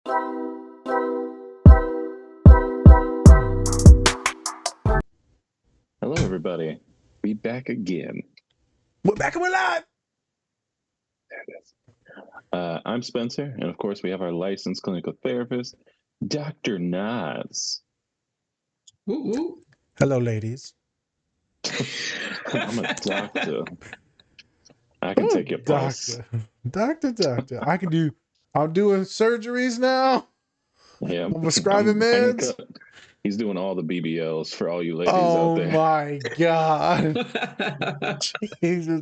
Hello, everybody. We back again. We're back and we're live. There it is. I'm Spencer, and of course, we have our licensed clinical therapist, Dr. Nas. Ooh, ooh. Hello, ladies. I'm a doctor. I can take your pulse. Doctor. I'm doing surgeries now. Yeah, I'm prescribing meds. He's doing all the BBLs for all you ladies out Oh there. my God. Jesus.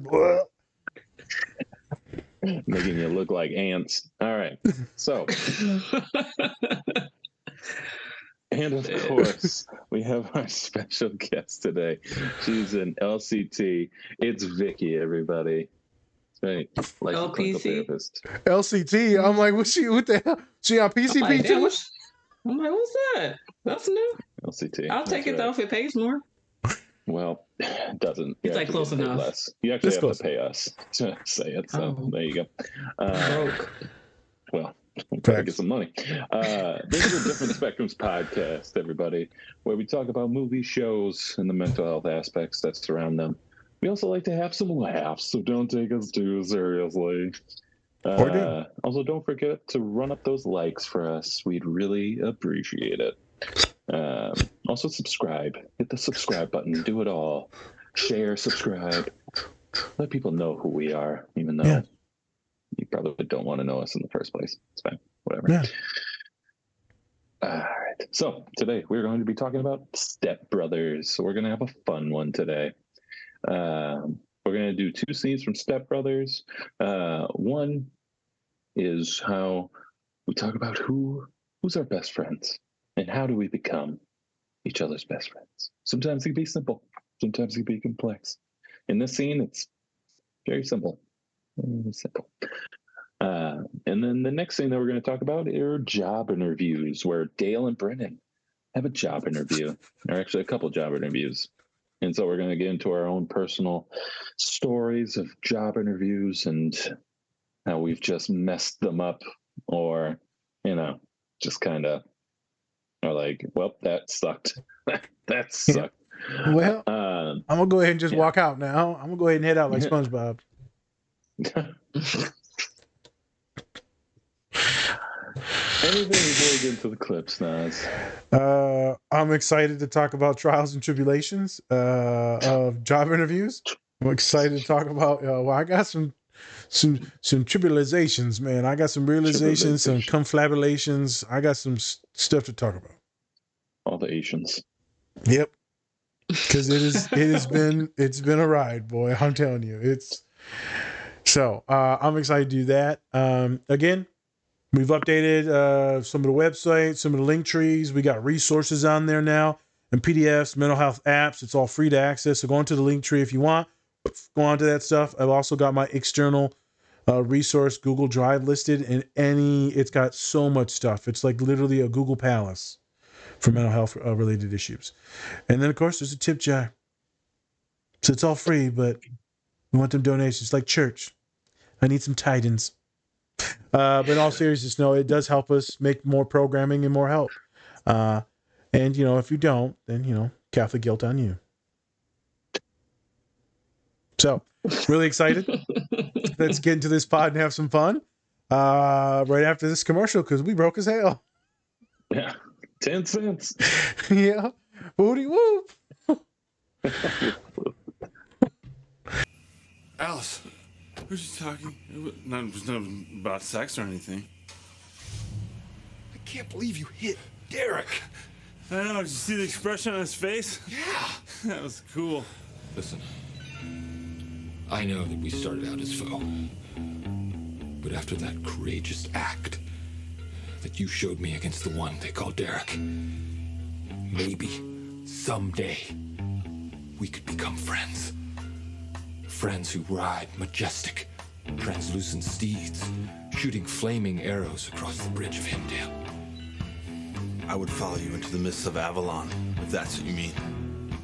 Making you look like ants. All right. So, and of course, we have our special guest today. She's an LCT. It's Vicky, everybody. Right. Licensed clinical therapist. LCT. I'm like, what the hell? She on PCP I'm like, too? damn, what's that? That's new. LCT. I'll take it though if it pays more. Well, it doesn't. It's like close enough. Less. You actually have to pay us to say it. So there you go. Broke. Well, gotta get some money. This is a Different Spectrums podcast, everybody, where we talk about movie shows and the mental health aspects that surround them. We also like to have some laughs, so don't take us too seriously. Also, don't forget to run up those likes for us. We'd really appreciate it. Also, subscribe. Hit the subscribe button. Do it all. Share, subscribe. Let people know who we are, even though you probably don't want to know us in the first place. It's fine. Whatever. Yeah. All right. So today we're going to be talking about Step Brothers. So we're going to have a fun one today. We're going to do two scenes from Step Brothers. One is how we talk about who's our best friends and how do we become each other's best friends. Sometimes it can be simple. Sometimes it can be complex. In this scene, it's very simple. Very simple. And then the next thing that we're going to talk about are job interviews, where Dale and Brennan have a job interview, or actually a couple job interviews. And so we're going to get into our own personal stories of job interviews and how we've just messed them up, or, just kind of are like, well, that sucked. That sucked. Well, I'm going to go ahead and just walk out now. I'm going to go ahead and head out like SpongeBob. Anything before we get into the clips, Nas? I'm excited to talk about trials and tribulations of job interviews. I'm excited to talk about. I got some tribulations, man. I got some realizations, some confabulations. I got some stuff to talk about. All the Asians. Yep. Because it's been a ride, boy. I'm telling you, I'm excited to do that. Again, we've updated some of the websites, some of the link trees. We got resources on there now and PDFs, mental health apps. It's all free to access. So go into the link tree if you want. Go on to that stuff. I've also got my external resource Google Drive listed, and it's got so much stuff. It's like literally a Google Palace for mental health related issues. And then of course there's a tip jar. So it's all free, but we want them donations like church. I need some tidings. But in all seriousness, no, it does help us make more programming and more help. And if you don't, then Catholic guilt on you. So, really excited. Let's get into this pod and have some fun. Right after this commercial, because we broke as hell. Yeah, 10 cents. Yeah, booty whoop. Alice, who's she talking? It was not about sex or anything. I can't believe you hit Derek. I know. Did you see the expression on his face? Yeah. That was cool. Listen, I know that we started out as foe, but after that courageous act that you showed me against the one they call Derek, maybe someday we could become friends. Friends who ride majestic, translucent steeds, shooting flaming arrows across the bridge of Himdale. I would follow you into the mists of Avalon, if that's what you mean.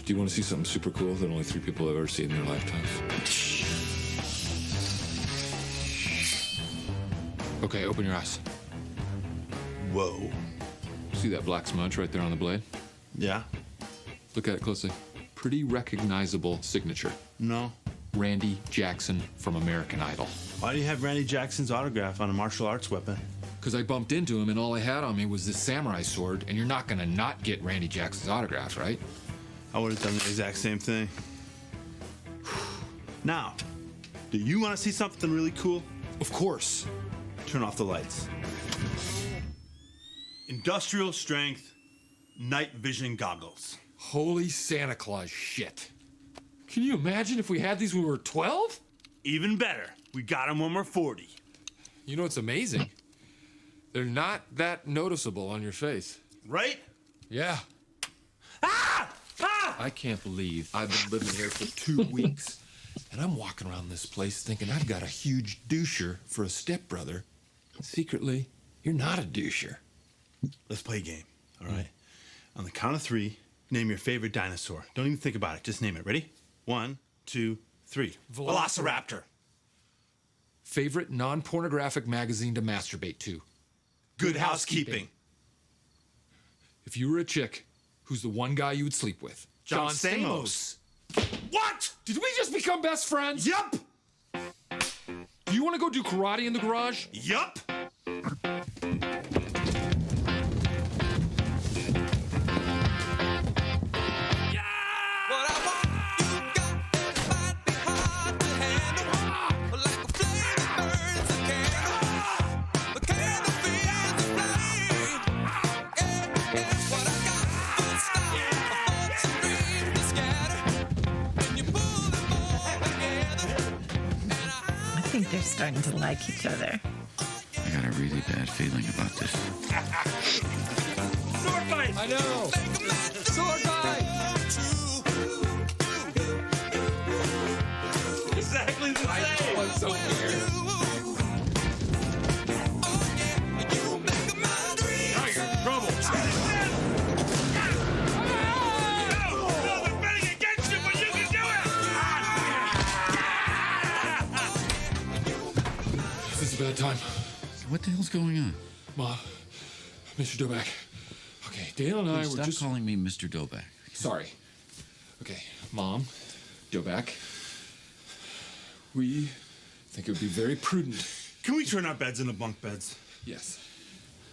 Do you want to see something super cool that only 3 people have ever seen in their lifetimes? Okay, open your eyes. Whoa. See that black smudge right there on the blade? Yeah? Look at it closely. Pretty recognizable signature. No. Randy Jackson from American Idol. Why do you have Randy Jackson's autograph on a martial arts weapon? Because I bumped into him and all I had on me was this samurai sword, and you're not gonna not get Randy Jackson's autograph, right? I would have done the exact same thing. Now, do you want to see something really cool? Of course. Turn off the lights. Industrial strength night vision goggles. Holy Santa Claus shit. Can you imagine if we had these when we were 12? Even better, we got them when we're 40. You know what's amazing? They're not that noticeable on your face. Right? Yeah. Ah! Ah! I can't believe I've been living here for 2 weeks, and I'm walking around this place thinking I've got a huge doucher for a stepbrother. Secretly, you're not a doucher. Let's play a game, all right? On the count of 3, name your favorite dinosaur. Don't even think about it, just name it. Ready? 1, 2, 3. Velociraptor. Favorite non-pornographic magazine to masturbate to? Good housekeeping. If you were a chick, who's the one guy you would sleep with? John Stamos. What? Did we just become best friends? Yup. Do you want to go do karate in the garage? Yup. I think they're starting to like each other. I got a really bad feeling about this. Sword fight! I know! Sword fight! Exactly the same! I know, it's so weird. Now you're in trouble. No, they're betting against you, but you can do it! This is a bad time. What the hell's going on? Mom, Mr. Doback. Okay, Dale and I were Stop just... calling me Mr. Doback. Sorry. Okay, Mom, Doback. We think it would be very prudent. Can we turn our beds into bunk beds? Yes.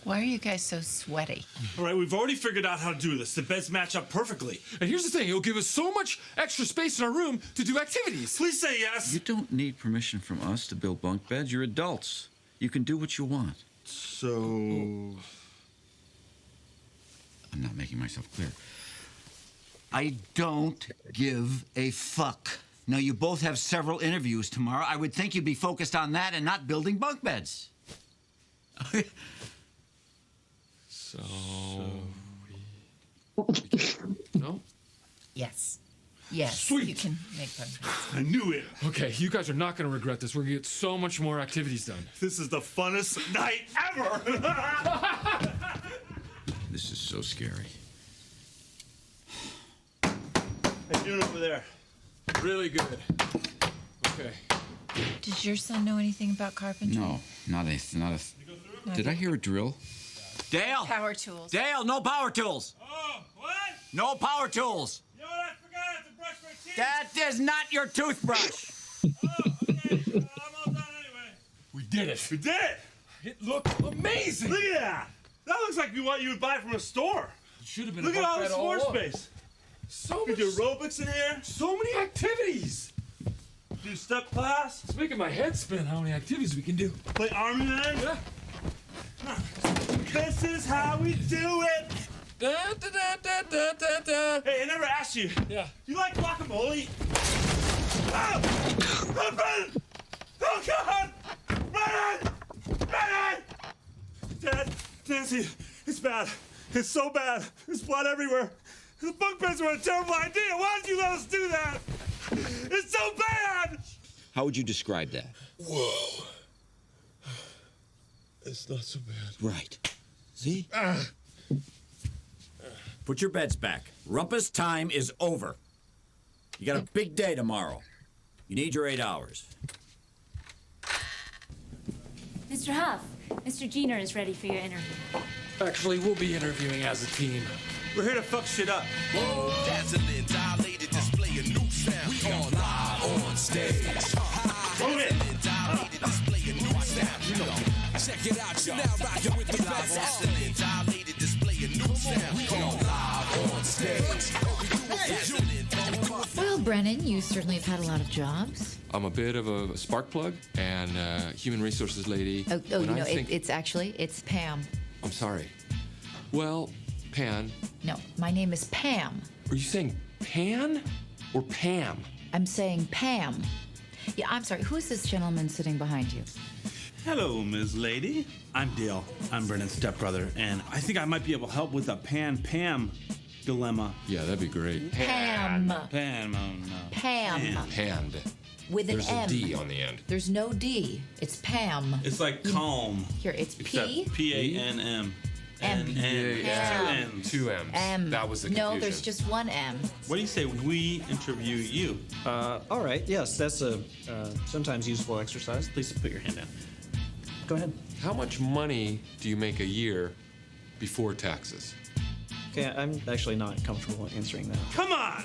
Why are you guys so sweaty? All right, we've already figured out how to do this. The beds match up perfectly. And here's the thing, it'll give us so much extra space in our room to do activities. Please say yes. You don't need permission from us to build bunk beds. You're adults. You can do what you want. So... I'm not making myself clear. I don't give a fuck. Now, you both have several interviews tomorrow. I would think you'd be focused on that and not building bunk beds. So... No? Yes. Yes. Sweet. You can make fun. I knew it. Okay, you guys are not going to regret this. We're going to get so much more activities done. This is the funnest night ever. This is so scary. How you doing over there? Really good. Okay. Does your son know anything about carpentry? No, not a. Did I hear a drill? Dale! Power tools. Dale, no power tools! Oh, what? No power tools! You know what? I forgot I have to brush my teeth. That is not your toothbrush! Oh, okay. I'm all done anyway. We did it. We did it. It looked amazing. Look at that. That looks like what you would buy from a store. It should have been Look a at all bunk this bed floor along. space. So You much, can do aerobics in here. so many activities. Do step class. It's making my head spin how many activities we can do. Play Army Man. Yeah. This is how we do it. Da, da, da, da, da, da, da. Hey, I never asked you. Yeah. Do you like guacamole? Oh! Oh, Brennan! Oh, God! Brennan! Brennan! Dad, Nancy, it's bad. It's so bad. There's blood everywhere. The bunk beds were a terrible idea. Why did you let us do that? It's so bad! How would you describe that? Whoa. It's not so bad. Right. See? Put your beds back. Rumpus time is over. You got a big day tomorrow. You need your 8 hours. Mr. Huff, Mr. Jenner is ready for your interview. Actually, we'll be interviewing as a team. We're here to fuck shit up. Whoa, dazzling, dilated display a new sound. We are live on stage. Move it. Dilated display a new sound. You know, check it out, you're now rocking with the best. Dazzling, dilated display a new sound. We are live on stage. Well, Brennan, you certainly have had a lot of jobs. I'm a bit of a spark plug and human resources lady. It's Pam. I'm sorry. Well, Pan. No, my name is Pam. Are you saying Pan or Pam? I'm saying Pam. Yeah, I'm sorry. Who's this gentleman sitting behind you? Hello, Ms. Lady. I'm Dale. I'm Brennan's stepbrother, and I think I might be able to help with the Pan-Pam dilemma. Yeah, that'd be great. Pam. Pam, oh no. Pam. Panned. With an There's M. a D on the end. There's no D. It's Pam. It's like calm. Here, it's Except P. P-A-N-M. M. N. Two M's. M. That was the confusion. No, there's just one M. What do you say when we interview you? All right. Yes, that's a sometimes useful exercise. Please put your hand down. Go ahead. How much money do you make a year before taxes? Okay, I'm actually not comfortable answering that. Come on!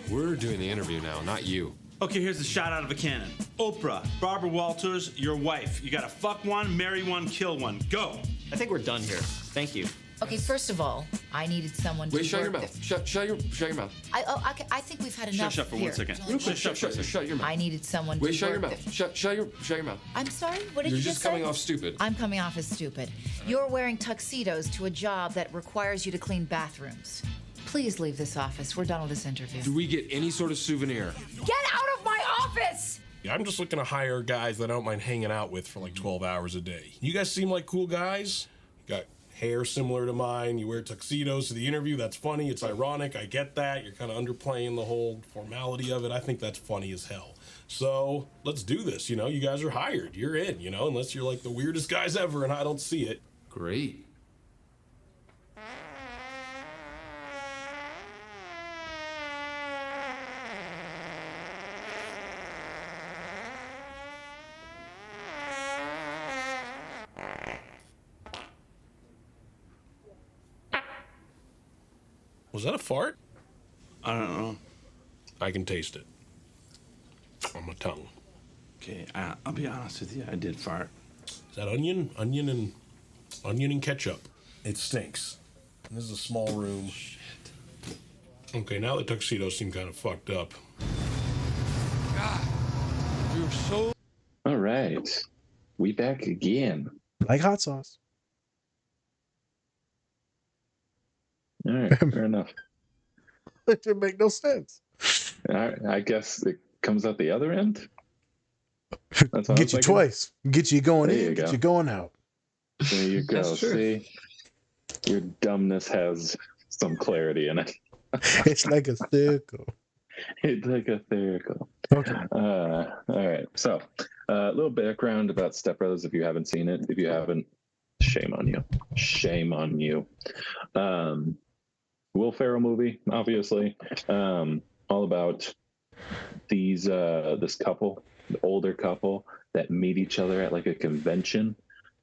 We're doing the interview now, not you. Okay, here's a shot out of a cannon. Oprah, Barbara Walters, your wife. You gotta fuck one, marry one, kill one. Go! I think we're done here. Thank you. Okay, first of all, I needed someone to Wait, shut your work mouth. Shut your mouth. I think we've had enough. Shut for here. 1 second. Real quick. Shut your mouth. I needed someone Wait, to shut work your mouth. Shut your mouth. I'm sorry, what did You're you just say? coming off stupid. I'm coming off as stupid. You're wearing tuxedos to a job that requires you to clean bathrooms. Please leave this office. We're done with this interview. Do we get any sort of souvenir? Get out of my office! Yeah, I'm just looking to hire guys that I don't mind hanging out with for like 12 hours a day. You guys seem like cool guys. You got hair similar to mine. You wear tuxedos to the interview. That's funny. It's ironic. I get that. You're kind of underplaying the whole formality of it. I think that's funny as hell. So let's do this. You know, you guys are hired. You're in, you know, unless you're like the weirdest guys ever and I don't see it. Great. Was that a fart? I don't know. I can taste it on my tongue. Okay, I'll be honest with you. I did fart. Is that onion? Onion and ketchup. It stinks. And this is a small room. Shit. Okay, now the tuxedos seem kind of fucked up. God, we were so... All right. We back again. Like hot sauce. All right, fair enough. It didn't make no sense. All right, I guess it comes out the other end. That's what Get you twice. Get you going in, get you going out. There you go. That's true. See, your dumbness has some clarity in it. It's like a circle. It's like a circle. Okay. All right. So, a little background about Step Brothers if you haven't seen it. If you haven't, shame on you. Shame on you. Will Ferrell movie, obviously. All about these this couple, the older couple that meet each other at like a convention,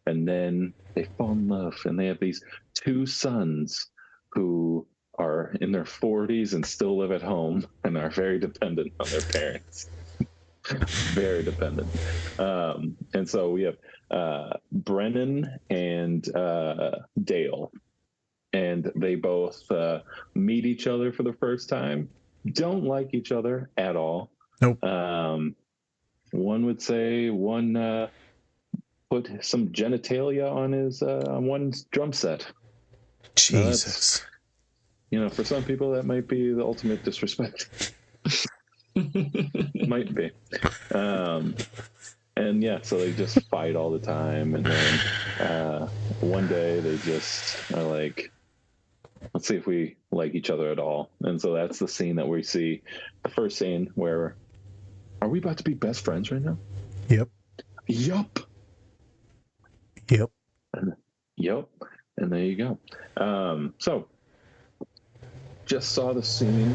and then they fall in love, and they have these two sons who are in their 40s and still live at home and are very dependent on their parents. Very dependent. And so we have Brennan and Dale, and they both meet each other for the first time, don't like each other at all. Nope. One would say one put some genitalia on his on one's drum set. Jesus. For some people that might be the ultimate disrespect. Might be. And yeah, so they just fight all the time, and then one day they just are like, let's see if we like each other at all. And so that's the scene that we see, the first scene where, are we about to be best friends right now? Yep. Yup. Yep. Yep. And there you go. So just saw the scene.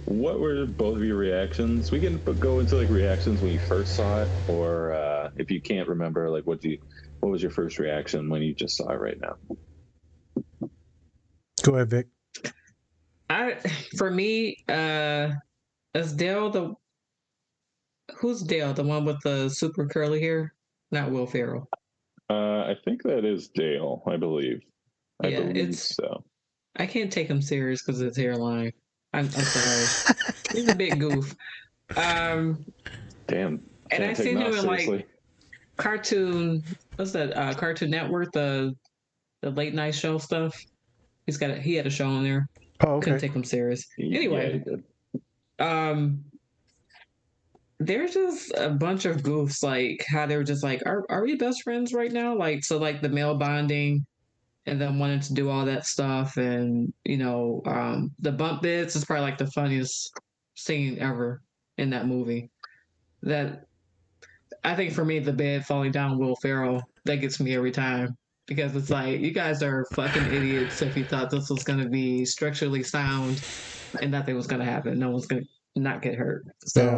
What were both of your reactions? We can go into like reactions when you first saw it, or if you can't remember, like what do What was your first reaction when you just saw it right now? Go ahead, Vic. For me, is Dale who's Dale? The one with the super curly hair? Not Will Ferrell. I think that is Dale. I believe. I Yeah, believe so. I can't take him serious because of his hairline. I'm sorry. He's a big goof. Damn. And Can't I take seen him in seriously. like cartoon. What's that? Cartoon Network, the late night show stuff. He had a show on there. Oh, okay. Couldn't take him serious. Anyway, Yeah, he did. There's just a bunch of goofs, like how they were just like, are we best friends right now? Like, so like the male bonding and then wanting to do all that stuff. And, the bump bits is probably like the funniest scene ever in that movie. That I think for me, the bed falling down Will Ferrell, that gets me every time. Because it's like, you guys are fucking idiots if you thought this was going to be structurally sound and nothing was going to happen. No one's going to not get hurt. So,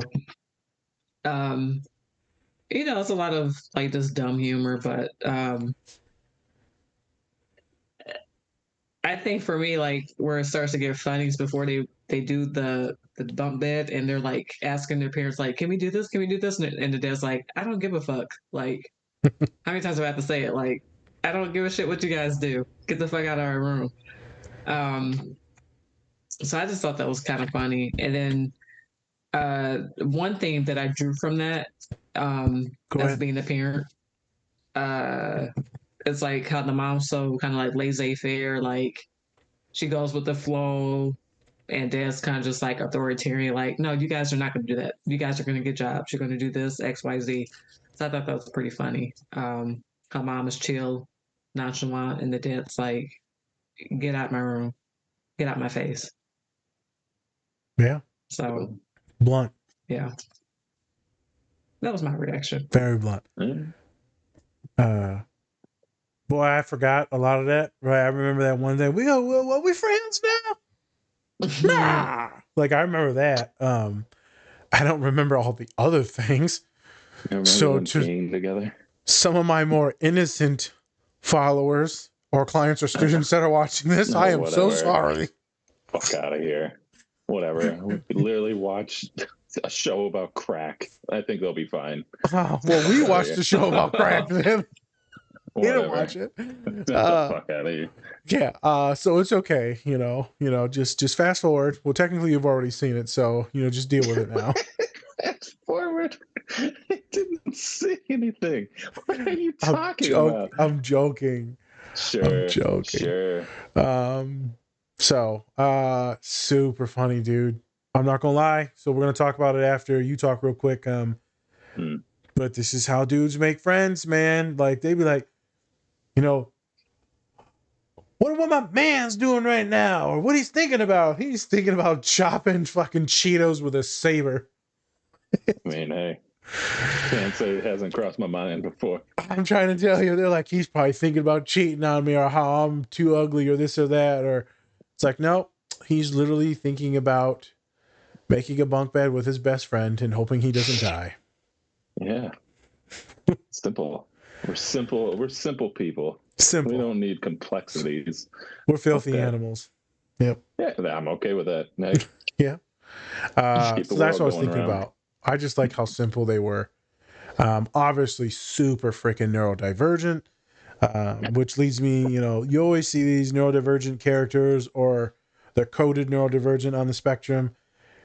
it's a lot of like just dumb humor, but I think for me, like where it starts to get funny is before they do the bump bed and they're like asking their parents, like, can we do this? Can we do this? And the dad's like, I don't give a fuck. Like, how many times do I have to say it? Like, I don't give a shit what you guys do. Get the fuck out of our room. So I just thought that was kind of funny. And then one thing that I drew from that, as being a parent, it's like how the mom's so kind of like laissez-faire, like she goes with the flow, and dad's kind of just like authoritarian, like, no, you guys are not going to do that. You guys are going to get jobs. You're going to do this, X, Y, Z. So I thought that was pretty funny. Her mom is chill, nonchalant, and the dad's like, get out my room, get out my face. Yeah. So blunt. Yeah. That was my reaction. Very blunt. Boy, I forgot a lot of that. Right, I remember that one day. We go, well, are we friends now? Nah. Like I remember that. I don't remember all the other things. So together. Some of my more innocent followers or clients or students that are watching this, I am so sorry. Fuck out of here. Whatever. We literally watched a show about crack. I think they'll be fine. Oh, well, we watched a show about crack then. We didn't watch it. Get the fuck out of here. Yeah. So it's okay. Just fast forward. Well, technically you've already seen it, so just deal with it now. Fast forward. I didn't see anything. What are you talking about? I'm joking. Sure. I'm joking. Sure. So super funny, dude. I'm not gonna lie. So we're gonna talk about it after you talk real quick. But this is how dudes make friends, man. Like they be like, what my man's doing right now, or what he's thinking about. He's thinking about chopping fucking Cheetos with a saber. I mean, hey, can't say it hasn't crossed my mind before. I'm trying to tell you, they're like, he's probably thinking about cheating on me, or how I'm too ugly, or this or that, or it's like, no, he's literally thinking about making a bunk bed with his best friend and hoping he doesn't die. Yeah. Simple. We're simple people. Simple. We don't need complexities. We're filthy animals. Yep. Yeah, I'm okay with that. Yeah. So that's what I was thinking about. I just like how simple they were. Obviously super freaking neurodivergent, which leads me, you always see these neurodivergent characters or they're coded neurodivergent on the spectrum,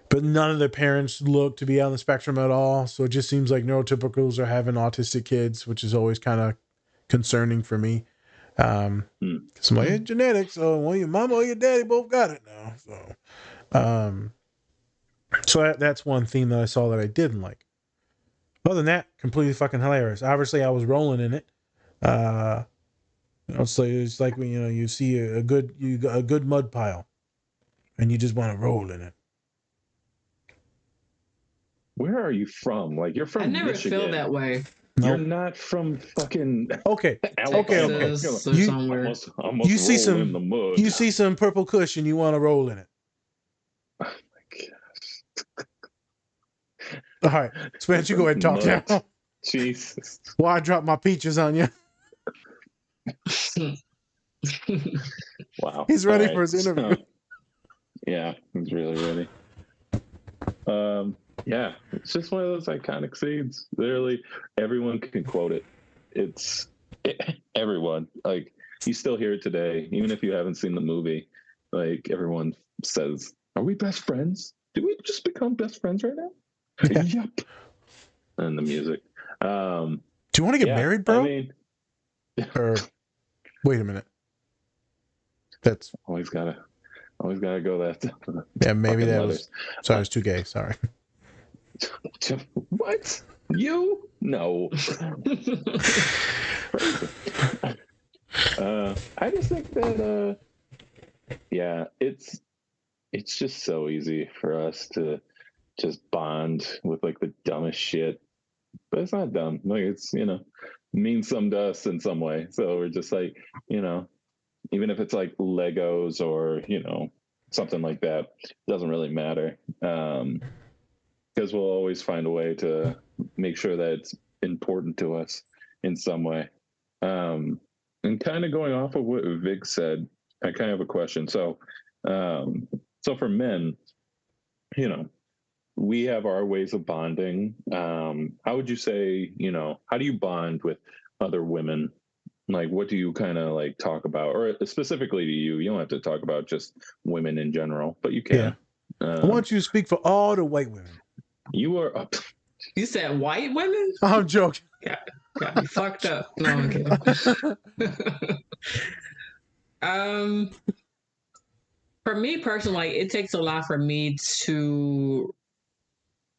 but none of their parents look to be on the spectrum at all. So it just seems like neurotypicals are having autistic kids, which is always kind of concerning for me. So I'm like, it's genetics. So well, your mama or your daddy both got it now. So that's one theme that I saw that I didn't like. Other than that, completely fucking hilarious. Obviously, I was rolling in it. It's like when you see a good mud pile, and you just want to roll in it. Where are you from? Like you're from I never Michigan. feel that way. You're not from fucking okay. Texas or somewhere. Almost you see some in the mud. You see some purple kush and you want to roll in it. Oh my gosh. All right, Spence, you go ahead and talk now. Jesus. Well, I dropped my peaches on you. Wow. He's ready All for his interview. Yeah, he's really ready. Yeah, it's just one of those iconic scenes. Literally, everyone can quote it. Everyone. Like, you still hear it today, even if you haven't seen the movie. Like, everyone says, "Are we best friends? Did we just become best friends right now?" Yeah. Yep. And the music. Do you want to get married, bro? I mean, or wait a minute. That's always gotta go that. Yeah, maybe fucking that letters. Sorry, it's too gay. Sorry. What? You? No. I just think that yeah, it's just so easy for us to just bond with like the dumbest shit. But it's not dumb. Like, it's, means some to us in some way. So we're just like, even if it's like Legos or, something like that, it doesn't really matter. Because we'll always find a way to make sure that it's important to us in some way. And kind of going off of what Vic said, I kind of have a question. So for men, we have our ways of bonding. How would you say, how do you bond with other women? Like, what do you kind of like talk about, or specifically to you? You don't have to talk about just women in general, but you can. I want you to speak for all the white women. You are up. You said white women? I'm joking. Got me fucked up. No, I'm kidding. For me personally, like, it takes a lot for me to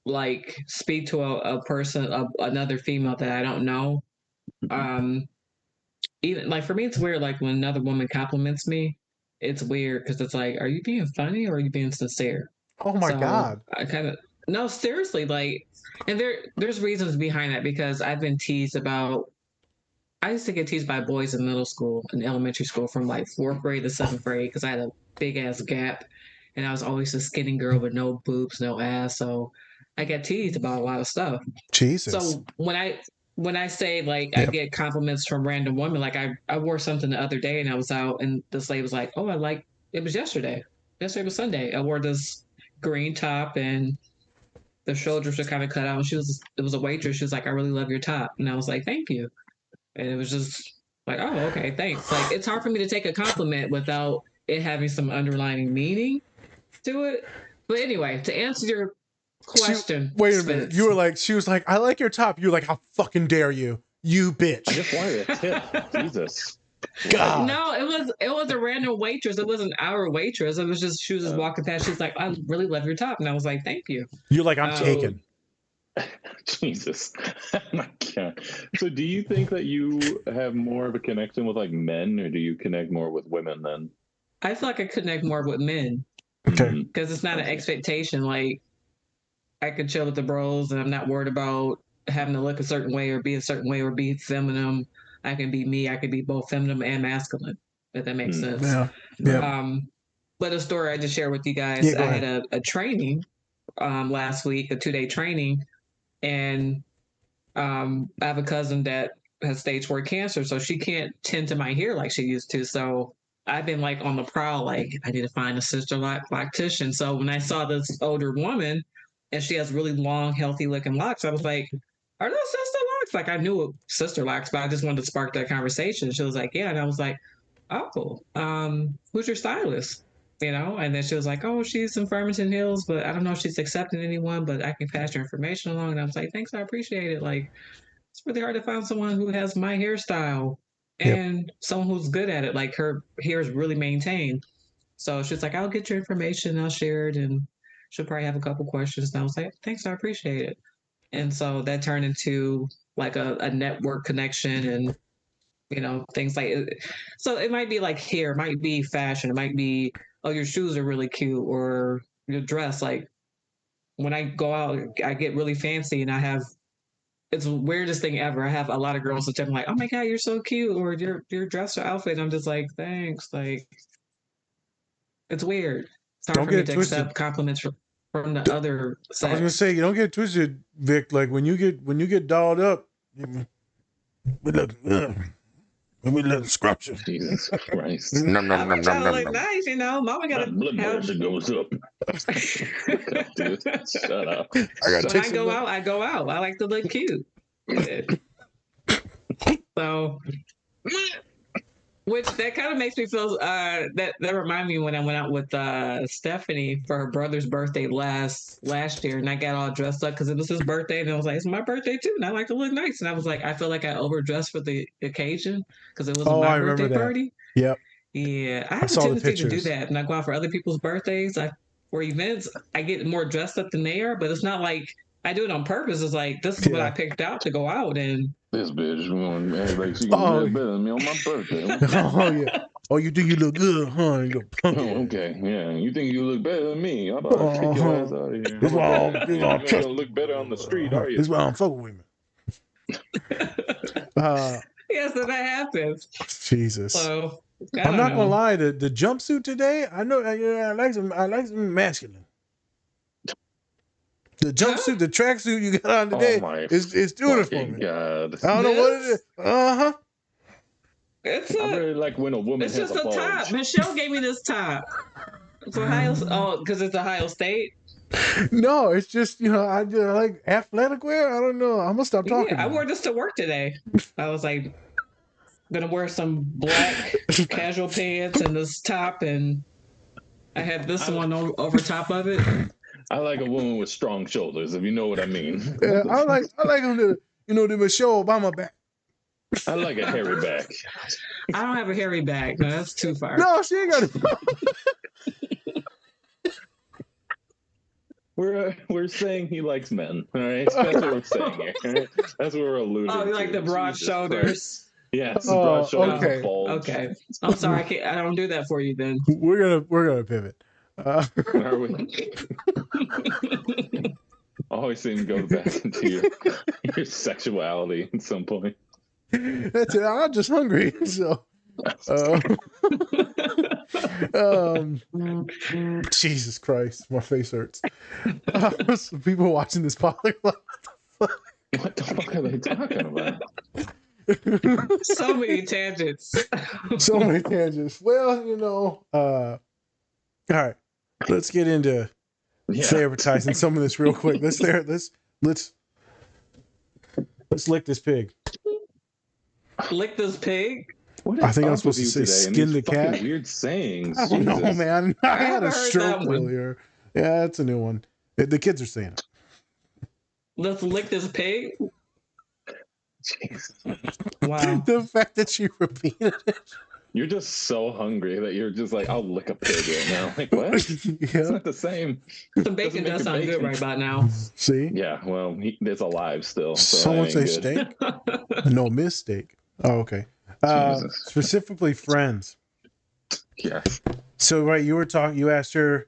like speak to a person, another female that I don't know. Even like for me, it's weird. Like when another woman compliments me, it's weird because it's like, are you being funny or are you being sincere? Oh my God. I kind of no, seriously, like, and there's reasons behind that because I've been teased about. I used to get teased by boys in middle school and elementary school from like 4th grade to 7th grade because I had a big ass gap, and I was always a skinny girl with no boobs, no ass. So I get teased about a lot of stuff. Jesus. So when I say like I get compliments from random women, like I wore something the other day and I was out and this lady was like, "Oh, it was yesterday. Yesterday was Sunday. I wore this green top and the shoulders were kind of cut out." It was a waitress. She was like, "I really love your top," and I was like, "Thank you." And it was just like, "Oh, okay, thanks." Like, it's hard for me to take a compliment without it having some underlying meaning to it. But anyway, to answer your question, wait a minute. You were like, she was like, "I like your top." You were like, "How fucking dare you, you bitch!" I just wanted a tip. Jesus. God. No, it was a random waitress. It wasn't our waitress. It was just she was just walking past. She's like, "I really love your top," and I was like, "Thank you." You're like, "I'm taken." Jesus. Oh my God. So do you think that you have more of a connection with like men, or do you connect more with women then? I feel like I connect more with men. Okay. Because it's not an expectation. Like, I could chill with the bros and I'm not worried about having to look a certain way or be a certain way or be feminine. I can be me. I can be both feminine and masculine, if that makes sense. Yeah. But a story I just shared with you guys, I had a training last week, a 2-day training, and I have a cousin that has stage 4 cancer, so she can't tend to my hair like she used to. So I've been like on the prowl, like I need to find a sister loctician. So when I saw this older woman and she has really long, healthy looking locks, I was like, "Are those sister locks?" Like, I knew sister locks, but I just wanted to spark that conversation. She was like, "Yeah," and I was like, "Oh, who's your stylist?" And then she was like, "Oh, she's in Farmington Hills, but I don't know if she's accepting anyone, but I can pass your information along." And I was like, "Thanks, I appreciate it." Like, it's really hard to find someone who has my hairstyle and someone who's good at it. Like, her hair is really maintained. So she's like, "I'll get your information, I'll share it," and she'll probably have a couple questions. And I was like, "Thanks, I appreciate it." And so that turned into like a network connection and things like so it might be like hair, it might be fashion, it might be, "Oh, your shoes are really cute," or your dress. Like, when I go out, I get really fancy and it's the weirdest thing ever. I have a lot of girls that tell me like, "Oh my God, you're so cute," or your dress or outfit. And I'm just like, "Thanks." Like, it's weird. It's hard Don't for get me it to twisted. accept compliments from the other sex. I was gonna say, you don't get it twisted, Vic. Like when you get dolled up, Let me let it scratch you. Jesus Christ. Nom, nom, I'm nom, trying nom, to nom, look nom. nice, Mama got My blood to pressure goes up. Dude, shut up. I gotta When take I some. go out, I go out. I like to look cute. So, which that kind of makes me feel that remind me when I went out with Stephanie for her brother's birthday last year, and I got all dressed up because it was his birthday, and I was like, it's my birthday too, and I like to look nice, and I was like, I feel like I overdressed for the occasion because it wasn't my I remember birthday that. party. Yep. Yeah, I have a saw the tendency to do pictures. that, and I go out for other people's birthdays, or events. I get more dressed up than they are, but it's not like I do it on purpose. It's like this is what I picked out to go out, and this bitch going like she can dress better than me on my birthday. Oh yeah. Oh, you think you look good, huh? You go punk. Oh, okay. Yeah. You think you look better than me? How about I kick your ass out of here? This why How about I'm, that? You ain't gonna look better on the street, are you? This why I'm fucking with me. yeah, so that happens. Jesus. So I'm not gonna lie. The jumpsuit today, I know. I like some masculine. The jumpsuit, the tracksuit you got on today is doing it for me. God. I don't know what it is. I really like when a woman It's has just a a top. bulge. Michelle gave me this top. It's Ohio. Oh, because it's Ohio State. No, it's just I just like athletic wear. I don't know. I'm gonna stop talking. Yeah, I wore this to work today. I was like, gonna wear some black casual pants and this top, and I had this one over top of it. I like a woman with strong shoulders, if you know what I mean. Yeah, I like them to the Michelle Obama back. I like a hairy back. I don't have a hairy back. No, that's too far. No, she ain't got it. We're saying he likes men, all right? That's what we're saying here. Right? That's what we're alluding to. Oh, you like the broad shoulders? Christ. Yes, the broad shoulders. Okay. Bulge. Okay. I'm sorry. I don't do that for you then. We're gonna pivot. Are we? Always seem to go back into your sexuality at some point. That's it. I'm just hungry, so. Jesus Christ, my face hurts. Some people watching this podcast. What the fuck are they talking about? So many tangents. So many tangents. Well, all right. Let's get into advertising some of this real quick. Let's lick this pig. Lick this pig? I think I'm supposed to say skin the cat. Weird sayings. I don't know, man. I had a heard stroke that one. earlier. Yeah, that's a new one. The kids are saying it. Let's lick this pig? Jesus. Wow. The fact that you repeated it. You're just so hungry that you're just like, I'll lick a pig right now. Like, what? It's not the same. Some bacon does sound good right about now. See? Yeah, well, it's alive still. So Someone that say ain't good. steak? No, mistake. Oh, okay. Specifically friends. Yes. So, right, you asked her,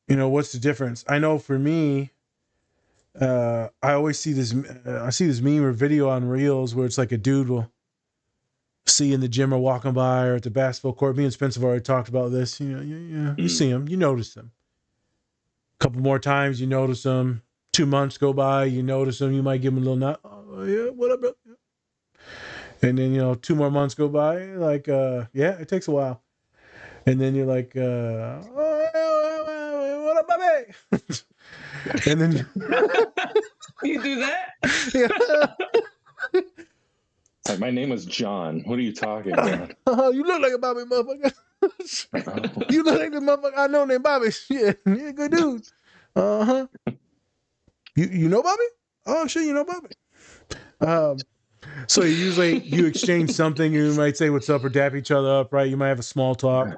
what's the difference? I know for me, I always see this, meme or video on Reels where it's like a dude will see in the gym or walking by or at the basketball court. Me and Spencer have already talked about this. You see him, you notice him. A couple more times, you notice him. 2 months go by, you notice him. You might give him a little nod. Oh, yeah, what up, bro? And then, 2 more months go by, like, it takes a while. And then you're like, what up, baby? And then you do that? Yeah. Like, my name is John. What are you talking about? You look like a Bobby motherfucker. You look like the motherfucker I know named Bobby. Yeah, good dude. Uh-huh. You know Bobby? Oh, sure, you know Bobby. So usually you exchange something. You might say what's up or dap each other up, right? You might have a small talk,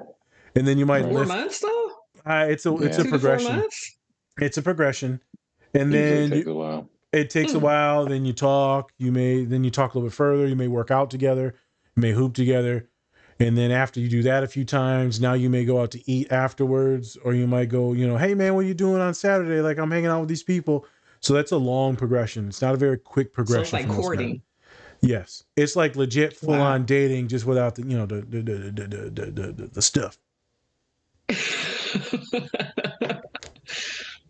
and then you might 4 months though. It's a 2 to 4 progression. months? It's a progression, and Usually then takes a while. it takes a while. Then you talk. Then you talk a little bit further. You may work out together. You may hoop together, and then after you do that a few times, now you may go out to eat afterwards, or you might go, hey man, what are you doing on Saturday? Like, I'm hanging out with these people. So that's a long progression. It's not a very quick progression. So it's like courting. Yes, it's like legit full on dating, just without the the stuff.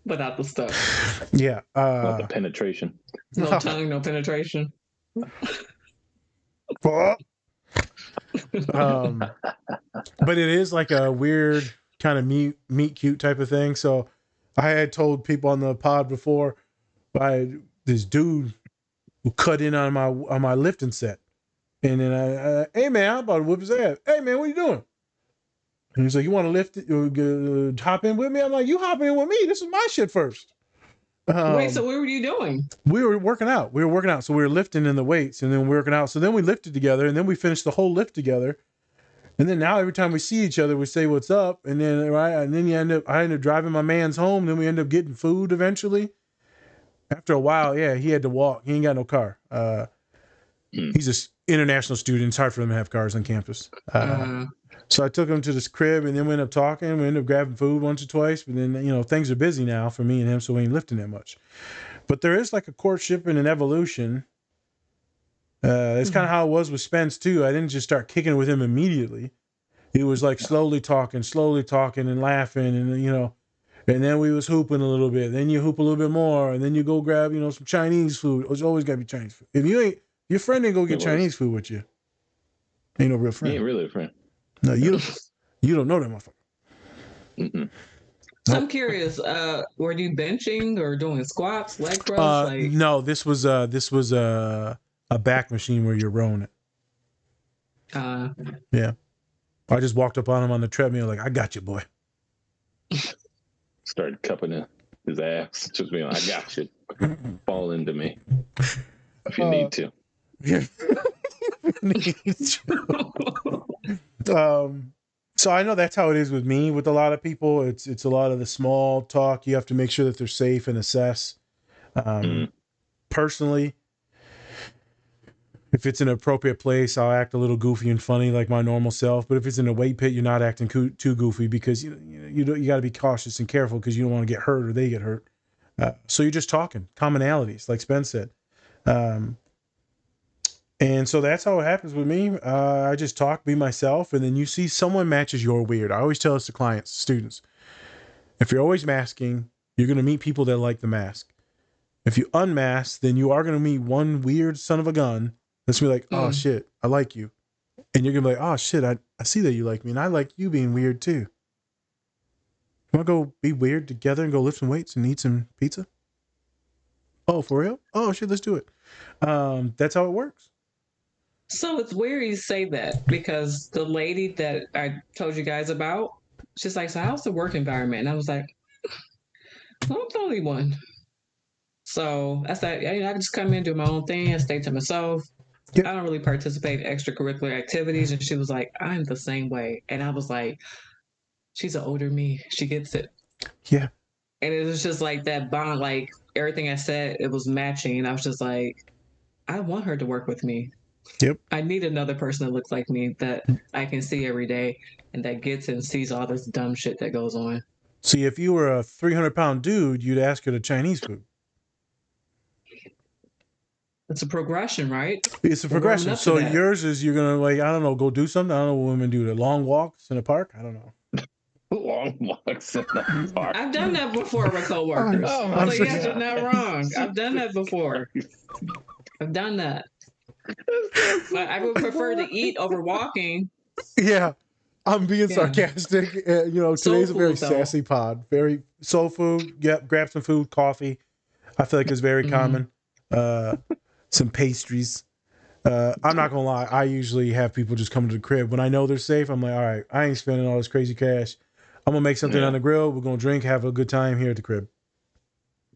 Without the stuff. Yeah. Without the penetration. No tongue, no penetration. But it is like a weird kind of meet cute type of thing. So I had told people on the pod before, this dude who cut in on my lifting set, and then hey man, I'm about to whip his ass. Hey man, what are you doing? And he's like, you want to lift it, hop in with me? I'm like, you hop in with me. This is my shit first. Wait, so what were you doing? We were working out. So we were lifting in the weights and then working out. So then we lifted together and then we finished the whole lift together. And then now every time we see each other, we say what's up. And then I end up driving my man's home. Then we end up getting food eventually. After a while, yeah, he had to walk. He ain't got no car. He's an international student. It's hard for them to have cars on campus. So I took him to this crib and then we ended up talking. We ended up grabbing food once or twice. But then, things are busy now for me and him, so we ain't lifting that much. But there is like a courtship and an evolution. It's kind of how it was with Spence too. I didn't just start kicking it with him immediately. It was like slowly talking and laughing and then we was hooping a little bit. Then you hoop a little bit more and then you go grab, some Chinese food. There's always got to be Chinese food. If your friend ain't go get Chinese food with you, ain't no real friend. He ain't really a friend. No, you don't know that motherfucker. Mm-mm. So I'm curious, were you benching or doing squats, leg press? No, this was a back machine where you're rowing it. Yeah. I just walked up on him on the treadmill like, I got you, boy. Started cupping his ass. Just being like, I got you. Fall into me if you need to. Yeah. So I know that's how it is with me. With a lot of people, it's a lot of the small talk. You have to make sure that they're safe and assess. Personally, if it's an appropriate place, I'll act a little goofy and funny like my normal self. But if it's in a weight pit, you're not acting too goofy because you got to be cautious and careful because you don't want to get hurt or they get hurt. So you're just talking commonalities, like Spence said. And so that's how it happens with me. I just talk, be myself, and then you see someone matches your weird. I always tell this to clients, students. If you're always masking, you're going to meet people that like the mask. If you unmask, then you are going to meet one weird son of a gun that's going to be like, oh, shit, I like you. And you're going to be like, oh, shit, I see that you like me, and I like you being weird, too. You want to go be weird together and go lift some weights and eat some pizza? Oh, for real? Oh, shit, let's do it. That's how it works. So it's weird you say that because the lady that I told you guys about, she's like, so how's the work environment? And I was like, well, I'm the only one. So I said, I just come in, do my own thing, and stay to myself. Yep. I don't really participate in extracurricular activities. And she was like, I'm the same way. And I was like, she's an older me. She gets it. Yeah. And it was just like that bond, like everything I said, it was matching. And I was just like, I want her to work with me. Yep. I need another person that looks like me that I can see every day and that gets and sees all this dumb shit that goes on. See, if you were a 300-pound dude, you'd ask her to Chinese food. It's a progression, right? It's a progression. So yours is you're going to, like, I don't know, go do something. I don't know what women do. The long walks in a park. I don't know. Long walks in the park. I've done that before with coworkers. Yes, you're not wrong. I've done that before. I've done that. But I would prefer to eat over walking. Yeah, I'm being sarcastic. Today's a very sassy pod. Very soul food. Yep, grab some food, coffee. I feel like it's very common. Some pastries. I'm not gonna lie. I usually have people just come to the crib when I know they're safe. I'm like, all right, I ain't spending all this crazy cash. I'm gonna make something on the grill. We're gonna drink, have a good time here at the crib.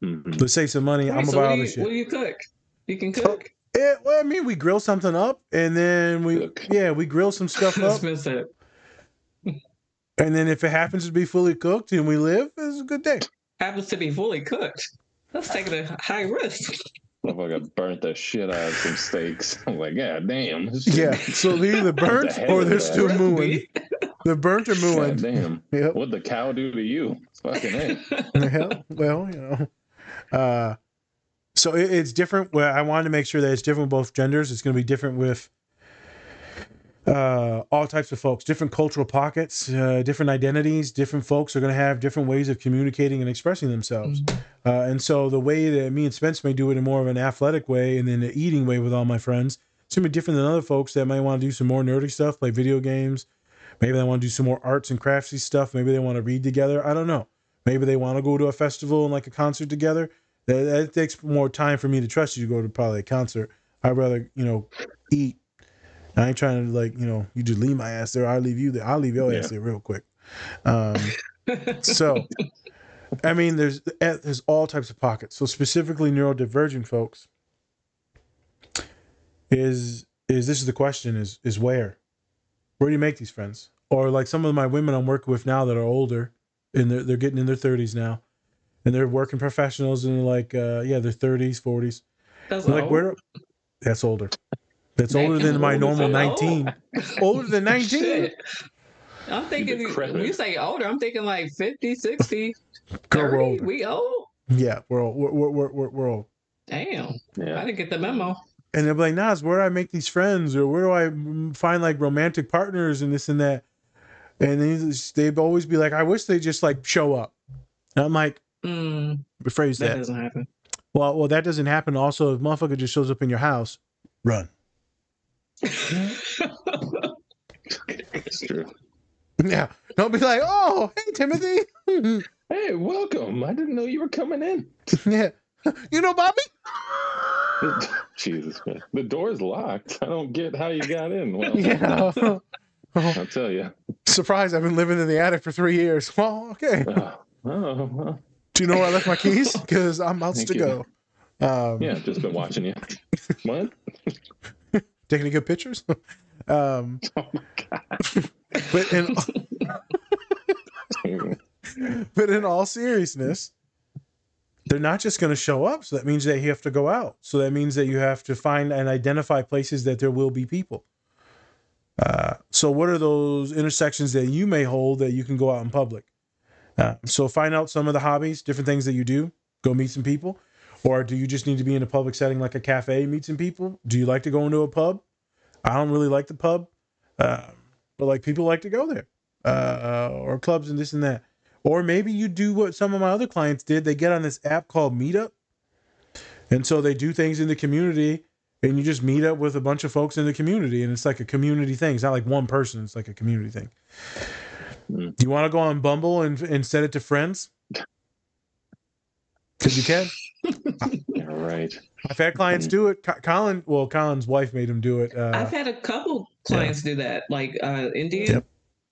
Let's save some money. I'm gonna buy all this shit. What do you cook? You can cook. We grill something up, and then we grill some stuff up. And then if it happens to be fully cooked and we live, it's a good day. Happens to be fully cooked. That's taking a high risk. Motherfucker burnt the shit out of some steaks. I'm like, God damn. Yeah, so they're either burnt or they're still mooing. They're burnt or mooing. God damn. Yep. What'd the cow do to you? Fucking A. Well, so it's different. Well, I wanted to make sure that it's different with both genders. It's going to be different with all types of folks, different cultural pockets, different identities. Different folks are going to have different ways of communicating and expressing themselves. And so the way that me and Spence may do it in more of an athletic way and then an eating way with all my friends, It's gonna be different than other folks that might want to do some more nerdy stuff, play video games. Maybe they want to do some more arts and craftsy stuff. Maybe they want to read together. I don't know. Maybe they want to go to a festival and like a concert together. That takes more time for me to trust you to go to probably a concert. I'd rather, eat. I ain't trying to you just leave my ass there. I'll leave you there. I'll leave your ass there real quick. So, I mean, there's all types of pockets. So specifically neurodivergent folks is this is the question is where do you make these friends? Or like some of my women I'm working with now that are older and they're getting in their 30s now and they're working professionals and they're like, their 30s, 40s. That's like, that's older. That's older than my normal 19. Older than 19. Shit. I'm thinking, when you say older, I'm thinking like 50, 60, Girl, 30. we're older. We old? Yeah, we're old. Damn. Yeah. I didn't get the memo. And they'll be like, Nas, where do I make these friends? Or where do I find like romantic partners and this and that? And they'd always be like, I wish they just like show up. And I'm like, rephrase that. That doesn't happen. Well, that doesn't happen. Also, if motherfucker just shows up in your house, run. It's true. Yeah. Don't be like, oh, hey, Timothy. Hey, welcome. I didn't know you were coming in. Yeah. You know Bobby? Jesus, man. The door's locked. I don't get how you got in. Well, yeah. I'll tell you. Surprise, I've been living in the attic for 3 years. Well, okay. Well. Do you know where I left my keys? Because I'm out to go. Yeah, just been watching you. What? Taking any good pictures? Oh my God. But in all seriousness, they're not just going to show up. So that means that you have to go out. So that means that you have to find and identify places that there will be people. So what are those intersections that you may hold that you can go out in public? So find out some of the hobbies, different things that you do. Go meet some people. Or do you just need to be in a public setting like a cafe, meet some people? Do you like to go into a pub? I don't really like the pub. But like people like to go there. Or clubs and this and that. Or maybe you do what some of my other clients did. They get on this app called Meetup. And so they do things in the community and you just meet up with a bunch of folks in the community. And it's like a community thing. It's not like one person. It's like a community thing. Do you want to go on Bumble and set it to friends? Because you can. Yeah, right. I've had clients do it. Colin's wife made him do it. I've had a couple clients do that, like Indian. Yep.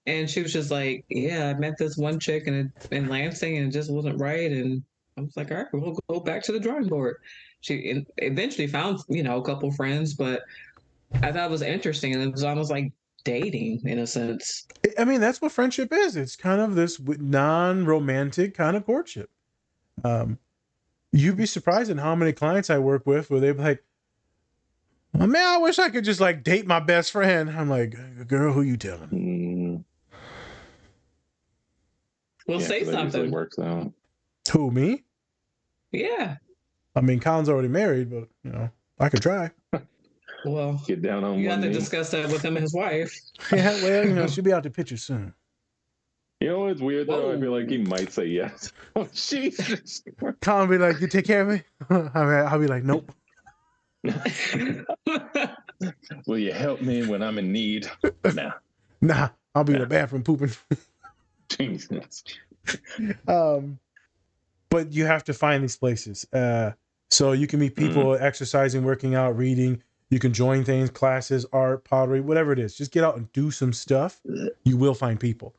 And she was just like, yeah, I met this one chick in Lansing and it just wasn't right. And I was like, all right, we'll go back to the drawing board. She eventually found, a couple friends, but I thought it was interesting. And it was almost like dating in a sense. I mean, that's what friendship is. It's kind of this non-romantic kind of courtship. You'd be surprised at how many clients I work with where they're like, well, man, I wish I could just like date my best friend. I'm like, girl, who you telling? Well, say something. Works out. Who, me? Yeah. I mean, Colin's already married, but I could try. Well, get down on. You got to discuss that with him and his wife. Yeah, well, she'll be out to pictures soon. You know what's weird though? I feel like he might say yes. Oh Jesus! Colin be like, "You take care of me." I'll be like, "Nope." Will you help me when I'm in need? Nah. I'll be in the bathroom pooping. Jesus. But you have to find these places. So you can meet people exercising, working out, reading. You can join things, classes, art, pottery, whatever it is. Just get out and do some stuff. You will find people.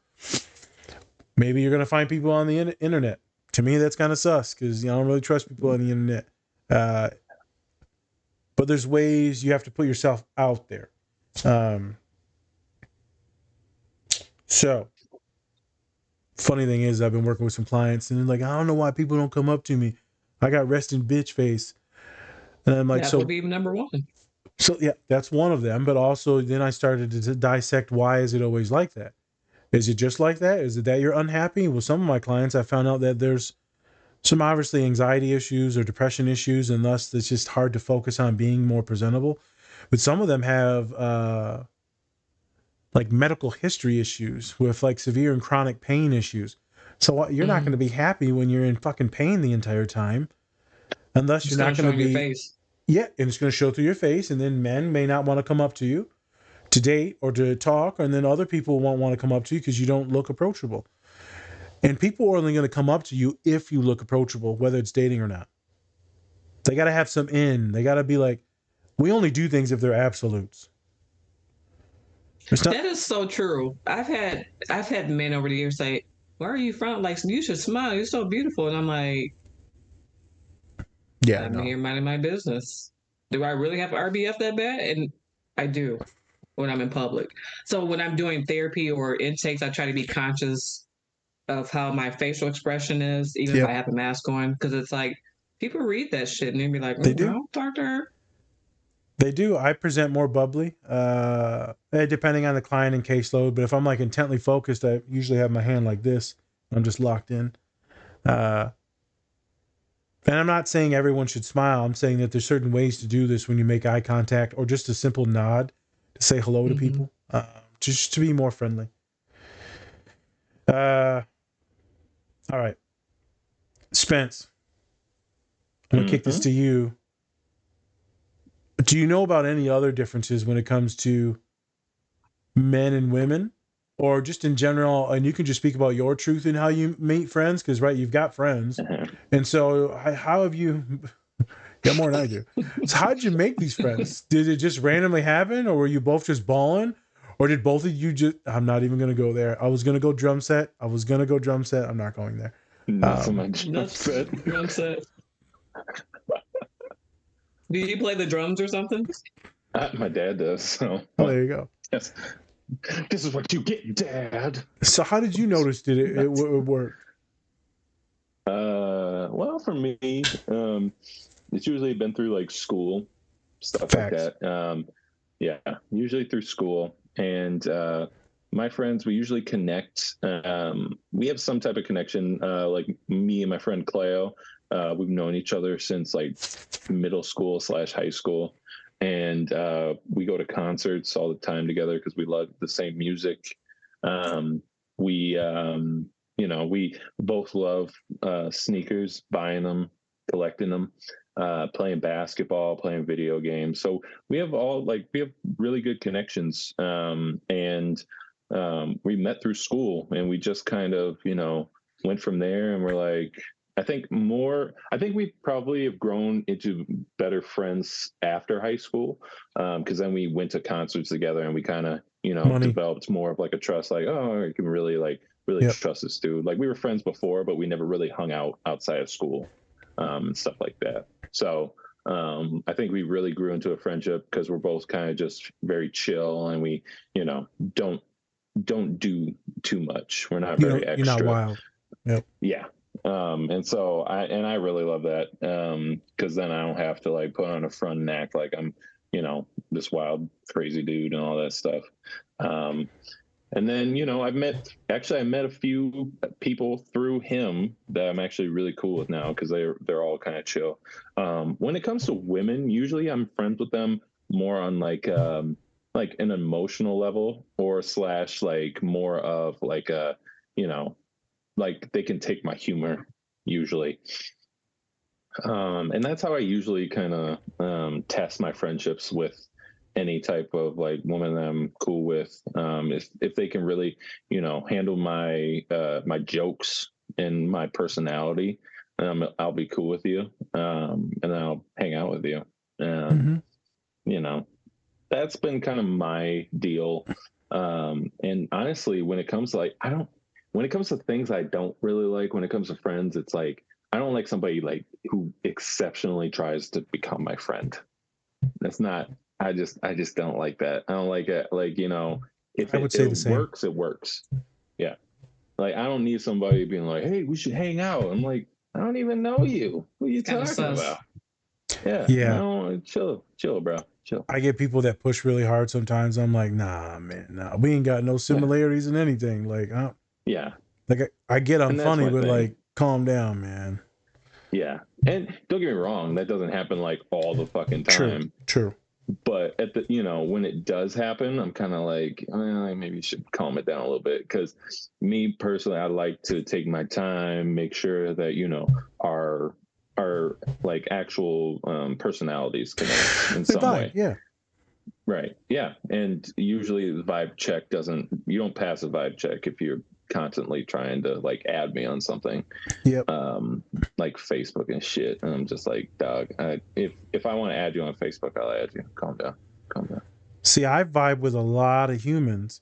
Maybe you're going to find people on the internet. To me, that's kind of sus because I don't really trust people on the internet. But there's ways you have to put yourself out there. So, funny thing is, I've been working with some clients, and they're like, I don't know why people don't come up to me. I got resting bitch face. And I'm like, that would be number one. So, yeah, that's one of them. But also, then I started to dissect why is it always like that? Is it just like that? Is it that you're unhappy? Well, some of my clients, I found out that there's some obviously anxiety issues or depression issues, and thus it's just hard to focus on being more presentable. But some of them have like medical history issues with like severe and chronic pain issues. So you're not going to be happy when you're in fucking pain the entire time, unless you're not going to be. Yeah, and it's going to show through your face, and then men may not want to come up to you to date or to talk, and then other people won't want to come up to you because you don't look approachable. And people are only going to come up to you if you look approachable, whether it's dating or not. They got to have some in. They got to be like, we only do things if they're absolutes. That is so true. I've had men over the years say, "Where are you from? Like, you should smile. You're so beautiful." And I'm like, yeah, I'm here minding my business. Do I really have RBF that bad? And I do when I'm in public. So when I'm doing therapy or intakes, I try to be conscious of how my facial expression is, even if I have a mask on, because it's like people read that shit and they be like, They do. "Don't talk to her." They do. I present more bubbly, depending on the client and caseload. But if I'm like intently focused, I usually have my hand like this. I'm just locked in. And I'm not saying everyone should smile. I'm saying that there's certain ways to do this when you make eye contact or just a simple nod to say hello to people, just to be more friendly. All right. Spence, I'm going to kick this to you. Do you know about any other differences when it comes to men and women, or just in general? And you can just speak about your truth and how you meet friends, because right, you've got friends, and so how have you got more than I do? So how did you make these friends? Did it just randomly happen, or were you both just balling, or did both of you just? I'm not even going to go there. I was going to go drum set. I'm not going there. Not so much drum set. Drum set. Do you play the drums or something? My dad does. So. Oh, there you go. Yes. This is what you get, Dad. So how did you notice it work? Well, for me, it's usually been through like school, stuff like that. Yeah, usually through school. And my friends, we usually connect. We have some type of connection, like me and my friend Cleo. We've known each other since like middle school / high school. And we go to concerts all the time together because we love the same music. We both love sneakers, buying them, collecting them, playing basketball, playing video games. So we have really good connections. And we met through school, and we just kind of, went from there, and we're like, I think we probably have grown into better friends after high school, because then we went to concerts together, and we kind of, developed more of like a trust, like, oh, I can really trust this dude. Like, we were friends before, but we never really hung out outside of school, and stuff like that. So I think we really grew into a friendship because we're both kind of just very chill, and we, don't do too much. We're not very extra. You're not wild. Yep. Yeah. And so I really love that, because then I don't have to like put on a front and act like I'm, this wild, crazy dude and all that stuff. And then, I met a few people through him that I'm actually really cool with now, because they're all kind of chill. When it comes to women, usually I'm friends with them more on like an emotional level, or / like more of like a, like they can take my humor usually. And that's how I usually kind of test my friendships with any type of like woman that I'm cool with. If they can really, handle my my jokes and my personality, I'll be cool with you. And then I'll hang out with you. That's been kind of my deal. And honestly, when it comes to when it comes to things I don't really like, when it comes to friends, it's like, I don't like somebody like who exceptionally tries to become my friend. That's not, I just don't like that. I don't like it. Like, if it works, it works. Yeah. Like, I don't need somebody being like, hey, we should hang out. I'm like, I don't even know you. What are you talking about? Yeah. Yeah. No, chill, bro. Chill. I get people that push really hard sometimes. I'm like, nah, man, nah. We ain't got no similarities in anything. Like, yeah. Like I get I'm funny, but like, calm down, man. Yeah. And don't get me wrong, that doesn't happen like all the fucking time. True. But at the, when it does happen, I'm kind of like, maybe you should calm it down a little bit. Because me personally, I like to take my time, make sure that, our our like actual personalities connect in some way. Yeah. Right. Yeah. And usually the vibe check you don't pass a vibe check if you're constantly trying to like add me on something. Yep. Like Facebook and shit. And I'm just like, dog, if I want to add you on Facebook, I'll add you. Calm down. See, I vibe with a lot of humans,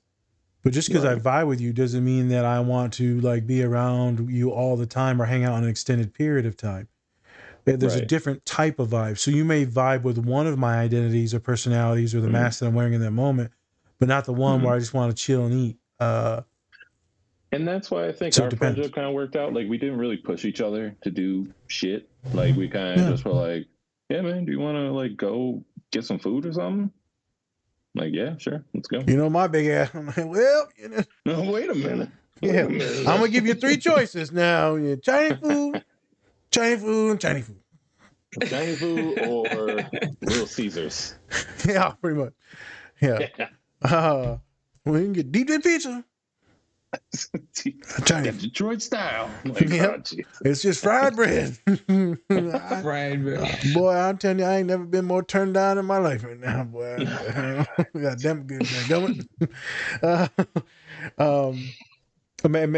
but just because I vibe with you doesn't mean that I want to like be around you all the time or hang out an extended period of time. There's a different type of vibe. So you may vibe with one of my identities or personalities or the mask that I'm wearing in that moment, but not the one where I just want to chill and eat. And that's why I think our friendship kind of worked out. Like, we didn't really push each other to do shit. Like, we kind of just were like, yeah, man, do you want to, like, go get some food or something? Like, yeah, sure, let's go. You know, my big ass, I'm like, well, you know. No, wait a minute. Yeah, I'm going to give you 3 choices now. Chinese food, Chinese food, and Chinese food. Chinese food or Little Caesars. Yeah, pretty much. Yeah. We can get deep dish pizza. Detroit style. It's just fried bread. Fried bread. Boy, I'm telling you, I ain't never been more turned down in my life right now, boy. God damn good,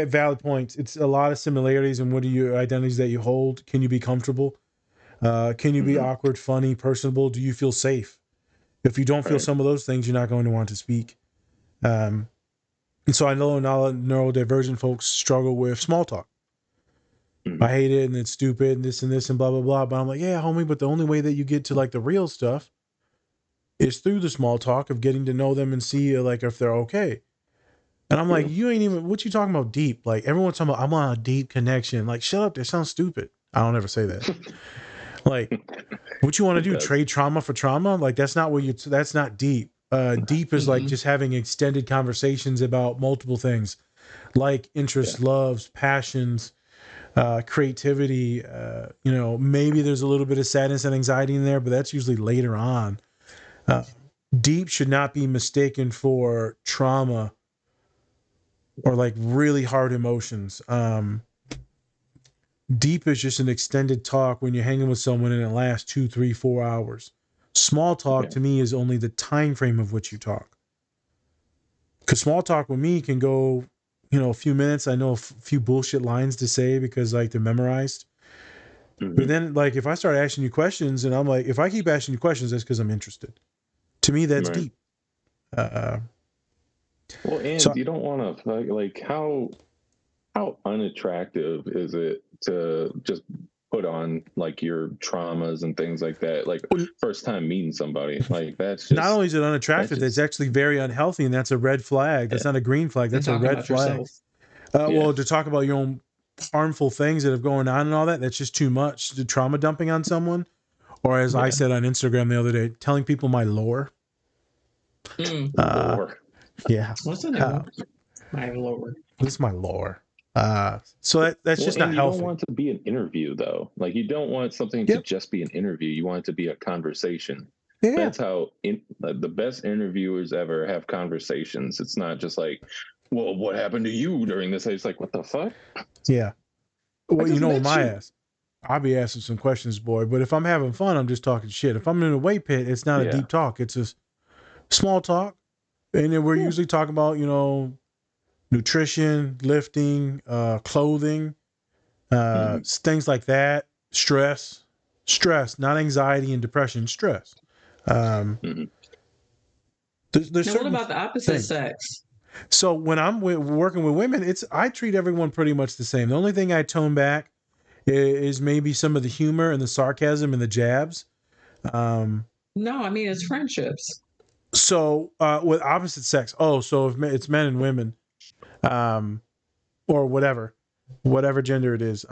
valid points. It's a lot of similarities in what are your identities that you hold. Can you be comfortable? Can you be awkward, funny, personable? Do you feel safe? If you don't feel some of those things, you're not going to want to speak. And so I know neurodivergent folks struggle with small talk. I hate it and it's stupid and this and blah, blah, blah. But I'm like, yeah, homie, but the only way that you get to like the real stuff is through the small talk of getting to know them and see like if they're okay. And I'm like, you ain't even, what you talking about deep? Like everyone's talking about, I'm on a deep connection. Like, shut up, that sounds stupid. I don't ever say that. Like, what you want to do? Trade trauma for trauma? Like, that's not what that's not deep. Deep is like just having extended conversations about multiple things like interests, loves, passions, creativity. Maybe there's a little bit of sadness and anxiety in there, but that's usually later on. Deep should not be mistaken for trauma or like really hard emotions. Deep is just an extended talk when you're hanging with someone and it lasts 2, 3, 4 hours. Small talk to me is only the time frame of which you talk. Because small talk with me can go, a few minutes. I know a few bullshit lines to say because like they're memorized. But then like if I start asking you questions and I'm like, if I keep asking you questions, that's because I'm interested. To me, that's deep. Well, and you don't want to like how unattractive is it to just put on like your traumas and things like that, like first time meeting somebody, like that's just, not only is it unattractive, it's actually very unhealthy, and that's a red flag. That's not a green flag, that's a red flag. Well, to talk about your own harmful things that have going on and all that's just too much. The trauma dumping on someone, or as I said on Instagram the other day, telling people my lore. Lore. Yeah. What's the name? My lore. This is my lore. So that's just not healthy. You don't want to be an interview though. Like you don't want something to just be an interview. You want it to be a conversation. Yeah. That's how the best interviewers ever have conversations. It's not just like, well, what happened to you during this? It's like, what the fuck? Yeah. Well, you know my ass. I'll be asking some questions, boy. But if I'm having fun, I'm just talking shit. If I'm in a weight pit, it's not a deep talk. It's a small talk. And then we're usually talking about, nutrition, lifting, clothing, things like that. Stress, not anxiety and depression, stress. There's now, what about the opposite sex? So when I'm working with women, I treat everyone pretty much the same. The only thing I tone back is maybe some of the humor and the sarcasm and the jabs. No, I mean it's friendships. So with opposite sex, so if it's men and women, or whatever gender it is,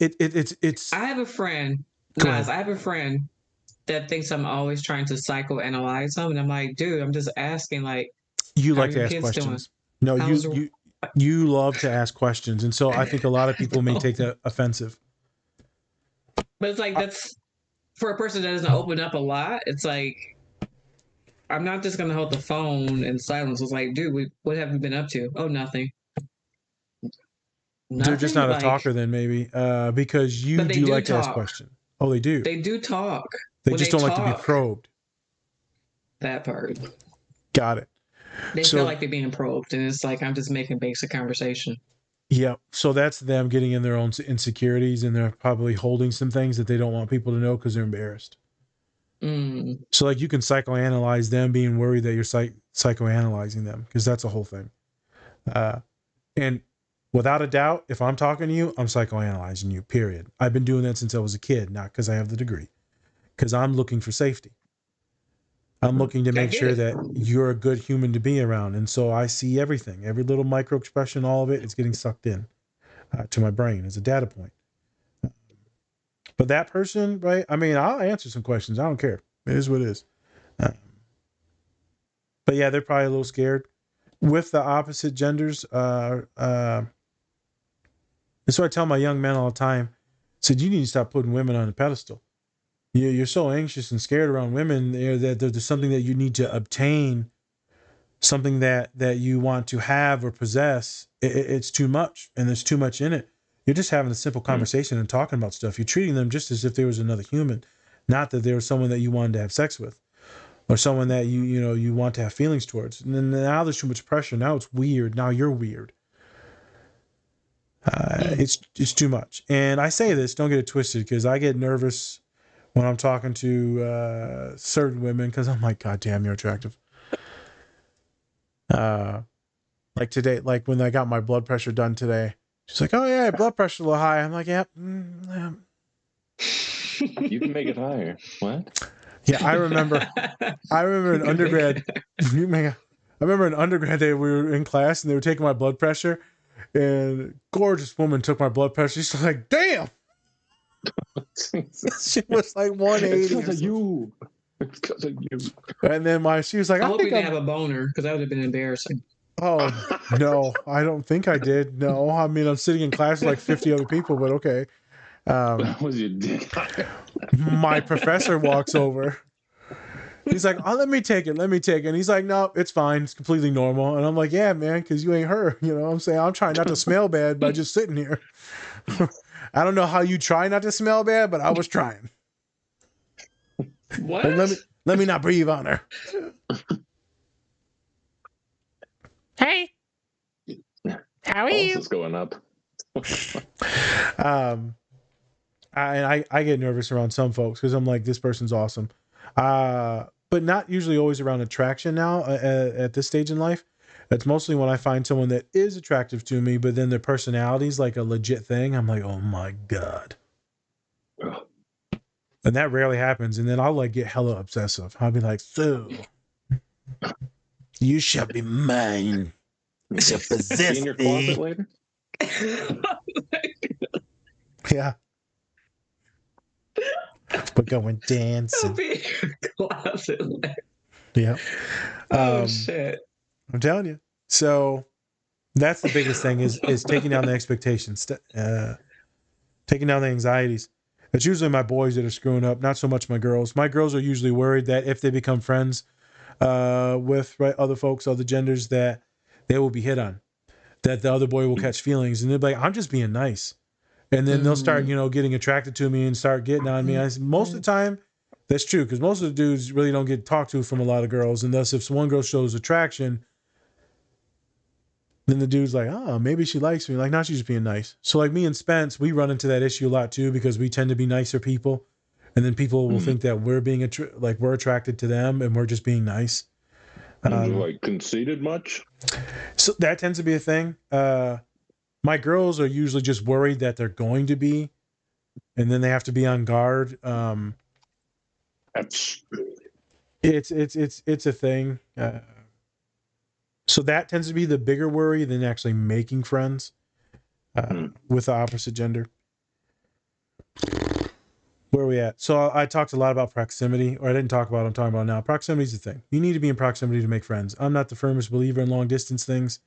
it's. I have a friend, guys. I have a friend that thinks I'm always trying to psychoanalyze them, and I'm like, dude, I'm just asking, like, you like to ask questions. No, you love to ask questions, and so I think a lot of people may take that offensive. But it's like that's for a person that doesn't open up a lot. It's like I'm not just gonna hold the phone in silence. It's like, dude, what have you been up to? Oh, nothing. They're just not a talker then, maybe, because you do like to ask questions. Oh, they do. They do talk. They just don't like to be probed. That part. Got it. They feel like they're being probed, and it's like I'm just making basic conversation. Yeah. So that's them getting in their own insecurities, and they're probably holding some things that they don't want people to know because they're embarrassed. So like you can psychoanalyze them being worried that you're psychoanalyzing them, because that's a whole thing. And without a doubt, if I'm talking to you, I'm psychoanalyzing you, period. I've been doing that since I was a kid, not because I have the degree, because I'm looking for safety. I'm looking to make sure that you're a good human to be around. And so I see everything, every little micro expression, all of it is getting sucked in to my brain as a data point. But that person, right? I mean, I'll answer some questions. I don't care. It is what it is. But yeah, they're probably a little scared. With the opposite genders, that's what I tell my young men all the time. I said, you need to stop putting women on a pedestal. You're so anxious and scared around women that there's something that you need to obtain, something that you want to have or possess. It's too much, and there's too much in it. You're just having a simple conversation and talking about stuff. You're treating them just as if there was another human, not that there was someone that you wanted to have sex with, or someone that you want to have feelings towards. And then now there's too much pressure. Now it's weird. Now you're weird. It's too much. And I say this, don't get it twisted, because I get nervous when I'm talking to certain women, because I'm like, God damn, you're attractive. Like today, like when I got my blood pressure done today, she's like, oh yeah, blood pressure a little high. I'm like, yep. Yeah. You can make it higher. What? Yeah, I remember in undergrad. I remember in undergrad day we were in class and they were taking my blood pressure, and a gorgeous woman took my blood pressure. She's like, damn. She was like 180. It's because of you. It's because of you. And then she was like, I I hope think you didn't have a boner, because that would have been embarrassing. Oh no, I don't think I did. No, I mean I'm sitting in class with like 50 other people, but okay. Was your dick? My professor walks over. He's like, oh, let me take it. And he's like, no, it's fine. It's completely normal. And I'm like, yeah, man, because you ain't her. You know what I'm saying? I'm trying not to smell bad by just sitting here. I don't know how you try not to smell bad, but I was trying. What? And let me not breathe on her. Hey. How are you? Is going up. I get nervous around some folks because I'm like, this person's awesome. But not usually always around attraction now at this stage in life. It's mostly when I find someone that is attractive to me, but then their personality is like a legit thing. I'm like, oh my God. And that rarely happens. And then I'll like get hella obsessive. I'll be like, so you shall be mine. You shall possess in your me. closet later? Yeah. We're going dancing. Be in your closet later. Yeah. Oh shit. I'm telling you. So that's the biggest thing is taking down the expectations, taking down the anxieties. It's usually my boys that are screwing up, not so much my girls. My girls are usually worried that if they become friends with other folks, other genders, that they will be hit on, that the other boy will catch feelings. And they're like, I'm just being nice. And then they'll start, getting attracted to me and start getting on me. Most of the time, that's true, because most of the dudes really don't get talked to from a lot of girls. And thus, if one girl shows attraction, then the dude's like, oh, maybe she likes me. Like, no, she's just being nice. So like me and Spence, we run into that issue a lot too, because we tend to be nicer people. And then people will think that we're being we're attracted to them and we're just being nice. Like conceited much? So that tends to be a thing. My girls are usually just worried that they're going to be, and then they have to be on guard. It's a thing. So that tends to be the bigger worry than actually making friends with the opposite gender. Where are we at? So I talked a lot about proximity, or I didn't talk about it, I'm talking about now. Proximity is the thing. You need to be in proximity to make friends. I'm not the firmest believer in long distance things.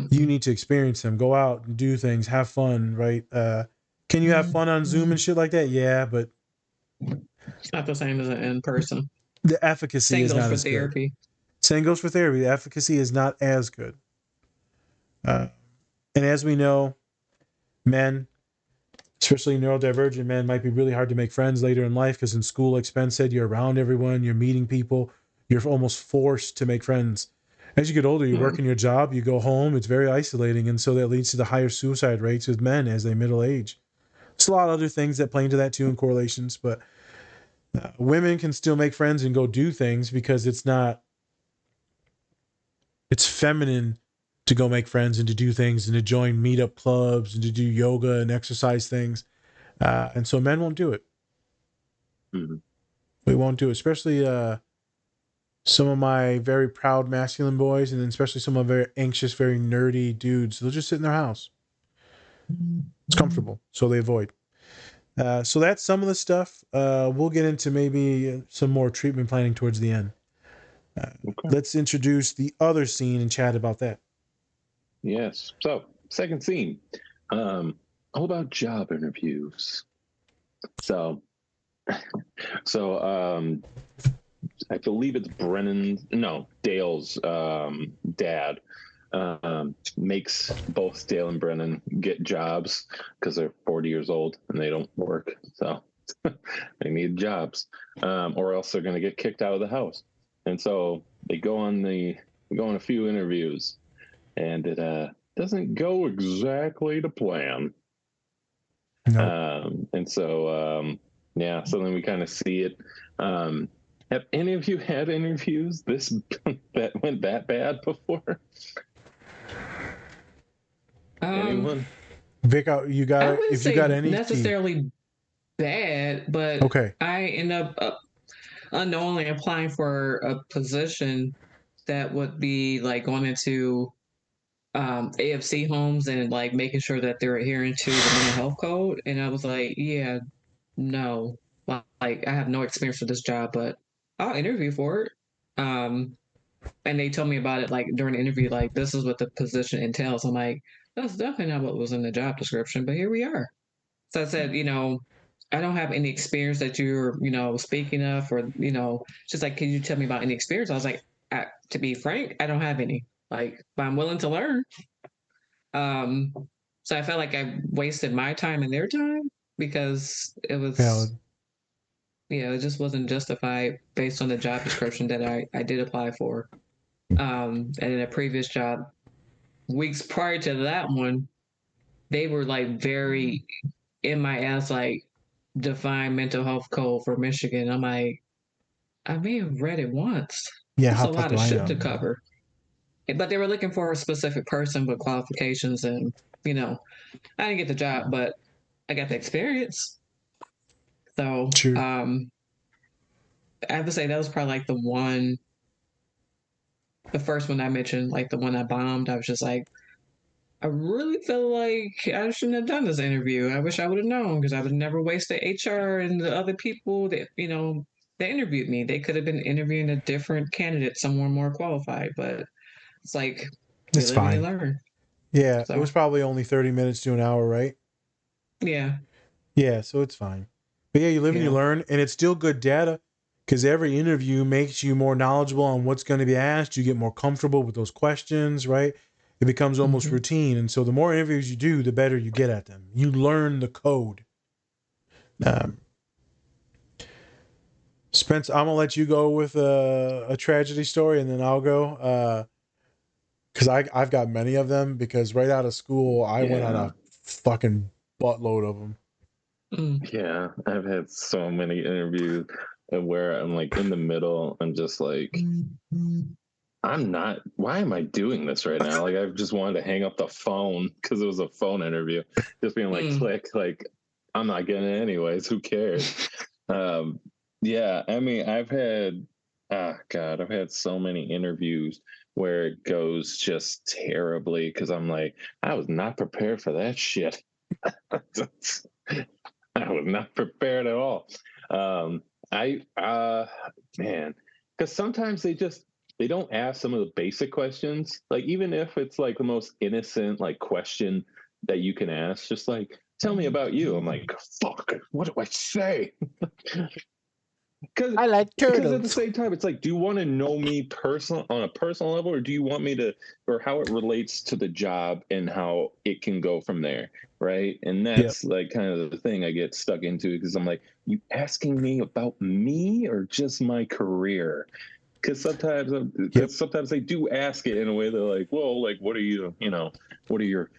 You need to experience them. Go out and do things. Have fun, right? Can you have fun on Zoom and shit like that? Yeah, but it's not the same as an in person. The efficacy is not as therapy. Good. Same goes for therapy. The efficacy is not as good. And as we know, men, especially neurodivergent men, might be really hard to make friends later in life because in school, like Spence said, you're around everyone, you're meeting people, you're almost forced to make friends. As you get older, you work in your job, you go home, it's very isolating. And so that leads to the higher suicide rates with men as they middle age. There's a lot of other things that play into that too in correlations, but women can still make friends and go do things because it's feminine to go make friends and to do things and to join meetup clubs and to do yoga and exercise things. And so men won't do it. Mm-hmm. We won't do it, especially some of my very proud masculine boys, and then especially some of my very anxious, very nerdy dudes. They'll just sit in their house. It's comfortable, so they avoid. So that's some of the stuff. We'll get into maybe some more treatment planning towards the end. Let's introduce the other scene and chat about that. Yes. So, second scene, all about job interviews. So I believe it's Dale's dad makes both Dale and Brennan get jobs because they're 40 years old and they don't work. So they need jobs, or else they're going to get kicked out of the house. And so they go on a few interviews, and it doesn't go exactly to plan. No. And so so then we kind of see it. Have any of you had interviews that went that bad before? Anyone? Vic, you got if you got any necessarily bad, but okay. I end up unknowingly applying for a position that would be like going into AFC homes and like making sure that they're adhering to the mental health code. And I was like, yeah, no, like I have no experience for this job, but I'll interview for it. And they told me about it like during the interview, like this is what the position entails. I'm like, that's definitely not what was in the job description, but here we are. So I said, I don't have any experience that you're, speaking of, or, just like, can you tell me about any experience? I was like, to be frank, I don't have any. Like, but I'm willing to learn. So I felt like I wasted my time and their time because it was, valid. it just wasn't justified based on the job description that I did apply for. And in a previous job, weeks prior to that one, they were like very in my ass, like define mental health code for Michigan. I'm like, I may have read it once. Yeah, That's how a fuck lot do of I shit know? to cover. But they were looking for a specific person with qualifications, and I didn't get the job, but I got the experience. So I have to say that was probably like the first one I mentioned, like the one I bombed. I was just like, I really feel like I shouldn't have done this interview. I wish I would have known because I would never waste the HR and the other people that, they interviewed me. They could have been interviewing a different candidate, someone more qualified, but it's like, you It's live and you fine. learn. Yeah, So. it was probably only 30 minutes to an hour, right? Yeah. Yeah, so it's fine. But yeah, you live and you learn, and it's still good data because every interview makes you more knowledgeable on what's going to be asked. You get more comfortable with those questions, right? It becomes almost routine. And so the more interviews you do, the better you get at them. You learn the code. Spence, I'm going to let you go with a tragedy story, and then I'll go. Because I've got many of them because right out of school, I went on a fucking buttload of them. Yeah, I've had so many interviews where I'm like in the middle. I'm just like, why am I doing this right now? Like, I just wanted to hang up the phone because it was a phone interview. Just being like, click, like, I'm not getting it anyways. Who cares? Yeah, I mean, I've had so many interviews where it goes just terribly because I'm like, I was not prepared for that shit. I was not prepared at all. Man, because sometimes they don't ask some of the basic questions. Like even if it's like the most innocent like question that you can ask, just like tell me about you. I'm like, fuck, what do I say? I like turtles. Because at the same time, it's like, do you want to know me on a personal level, or do you want me to, or how it relates to the job and how it can go from there, right? And that's like kind of the thing I get stuck into, because I'm like, you asking me about me or just my career? Because sometimes they do ask it in a way they're like, well, like, what are you, what are your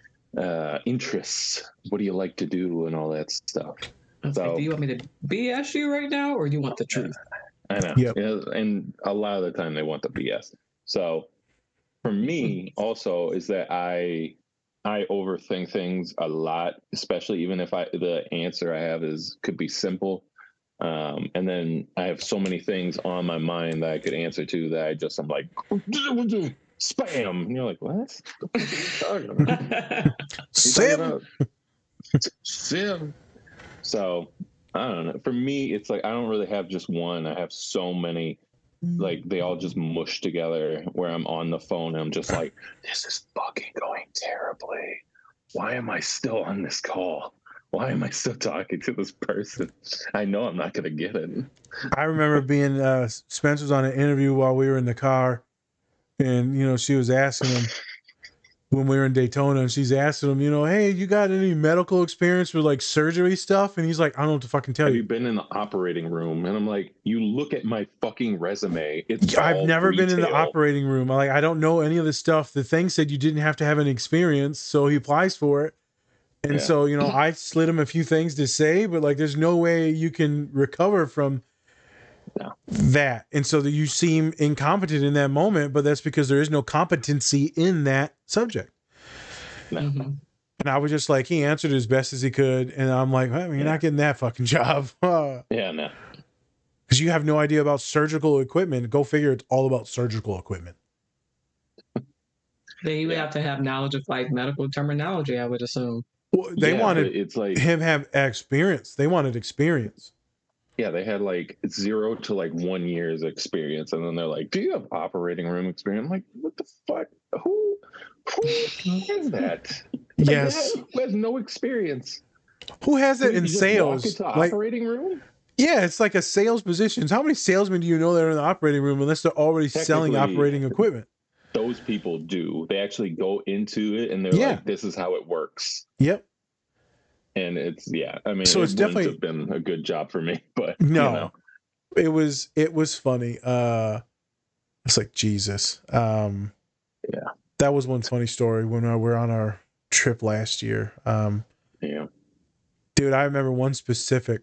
interests? What do you like to do and all that stuff? So, do you want me to BS you right now, or do you want the truth? I know. Yep. And a lot of the time they want the BS. So for me also is that I overthink things a lot, especially even if the answer I have could be simple. And then I have so many things on my mind that I could answer to that I'm like, spam. And you're like, what? What are you talking about? Sim. So I don't know. For me, it's like I don't really have just one. I have so many. Like they all just mush together where I'm on the phone and I'm just like, this is fucking going terribly. Why am I still on this call? Why am I still talking to this person? I know I'm not going to get it. I remember being Spence was on an interview while we were in the car, and she was asking him when we were in Daytona, and she's asking him, hey, you got any medical experience with like surgery stuff? And he's like, I don't know what to fucking tell you. Have you been in the operating room? And I'm like, you look at my fucking resume. I've never been in the operating room. I don't know any of this stuff. The thing said you didn't have to have any experience, so he applies for it. And so, I slid him a few things to say, but like, there's no way you can recover from that. And so that you seem incompetent in that moment, but that's because there is no competency in that subject. No. Mm-hmm. And I was just like, he answered as best as he could. And I'm like, well, you're not getting that fucking job. No. Because you have no idea about surgical equipment. Go figure, it's all about surgical equipment. They would have to have knowledge of like medical terminology, I would assume. Well, they wanted him have experience. They wanted experience. Yeah, they had like 0 to like 1 year's experience, and then they're like, "Do you have operating room experience?" I'm like, "What the fuck? Who is that?" Yes, who has no experience. Who has that in sales? Walk into operating room? Yeah, it's like a sales position. How many salesmen do you know that are in the operating room unless they're already selling operating equipment? Those people do. They actually go into it and they're like, "This is how it works." Yep. And it's I mean, so it's definitely have been a good job for me, but it was funny. It's like Jesus. That was one funny story when we were on our trip last year. Dude, I remember one specific.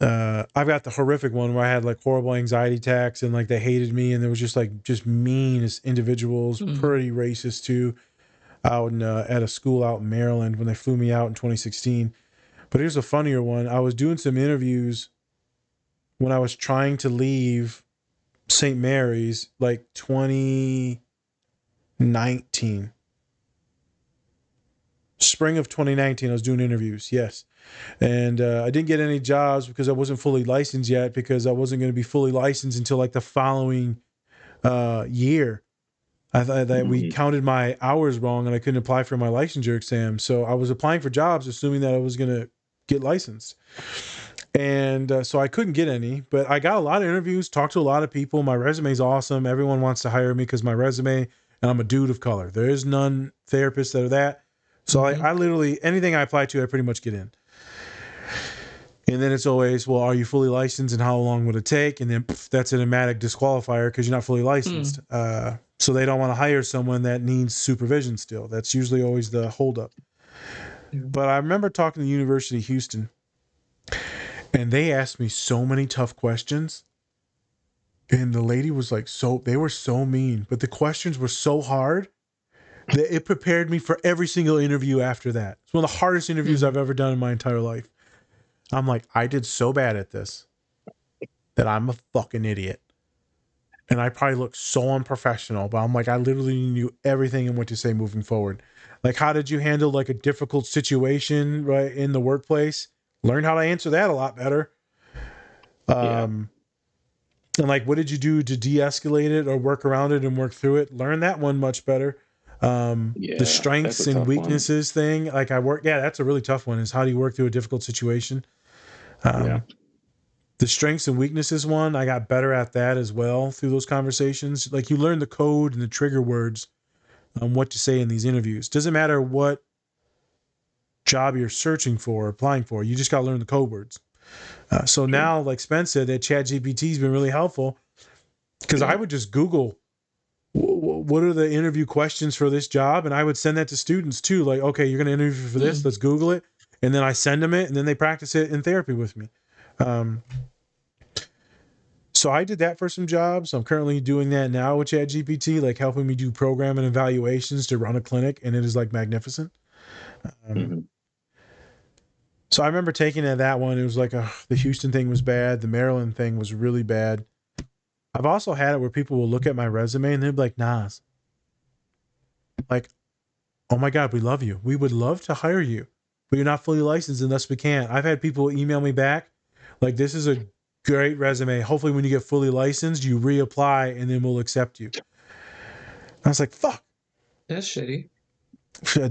I've got the horrific one where I had like horrible anxiety attacks and like they hated me and there was just mean as individuals, pretty racist too. Out at a school out in Maryland when they flew me out in 2016. But here's a funnier one. I was doing some interviews when I was trying to leave St. Mary's, like 2019. Spring of 2019, I was doing interviews, yes. And I didn't get any jobs because I wasn't fully licensed yet, because I wasn't going to be fully licensed until like the following year. I thought that we counted my hours wrong and I couldn't apply for my licensure exam. So I was applying for jobs assuming that I was going to get licensed. And so I couldn't get any, but I got a lot of interviews, talked to a lot of people. My resume's awesome. Everyone wants to hire me because my resume, and I'm a dude of color. There is none therapists that are that. So I literally, anything I apply to, I pretty much get in. And then it's always, well, are you fully licensed and how long would it take? And then that's an automatic disqualifier because you're not fully licensed. So they don't want to hire someone that needs supervision still. That's usually always the holdup. But I remember talking to the University of Houston, and they asked me so many tough questions. And the lady was like, they were so mean, but the questions were so hard that it prepared me for every single interview after that. It's one of the hardest interviews I've ever done in my entire life. I'm like, I did so bad at this that I'm a fucking idiot. And I probably look so unprofessional, but I'm like, I literally knew everything and what to say moving forward. Like, how did you handle like a difficult situation right in the workplace? Learn how to answer that a lot better. And like, what did you do to de-escalate it or work around it and work through it? Learn that one much better. The strengths and weaknesses thing. Like that's a really tough one, is how do you work through a difficult situation? The strengths and weaknesses one, I got better at that as well through those conversations. Like you learn the code and the trigger words on what to say in these interviews. Doesn't matter what job you're searching for, applying for, you just got to learn the code words. So now, like Spence said, that ChatGPT has been really helpful because I would just Google what are the interview questions for this job, and I would send that to students too. Like, okay, you're going to interview for this, let's Google it, and then I send them it, and then they practice it in therapy with me. So I did that for some jobs. I'm currently doing that now with ChatGPT, like helping me do programming evaluations to run a clinic, and it is like magnificent. So I remember taking that one. It was like the Houston thing was bad. The Maryland thing was really bad. I've also had it where people will look at my resume and they'll be like, Nas, like, oh my God, we love you. We would love to hire you, but you're not fully licensed and thus we can't. I've had people email me back like, this is a great resume. Hopefully when you get fully licensed, you reapply and then we'll accept you. I was like, fuck. That's shitty.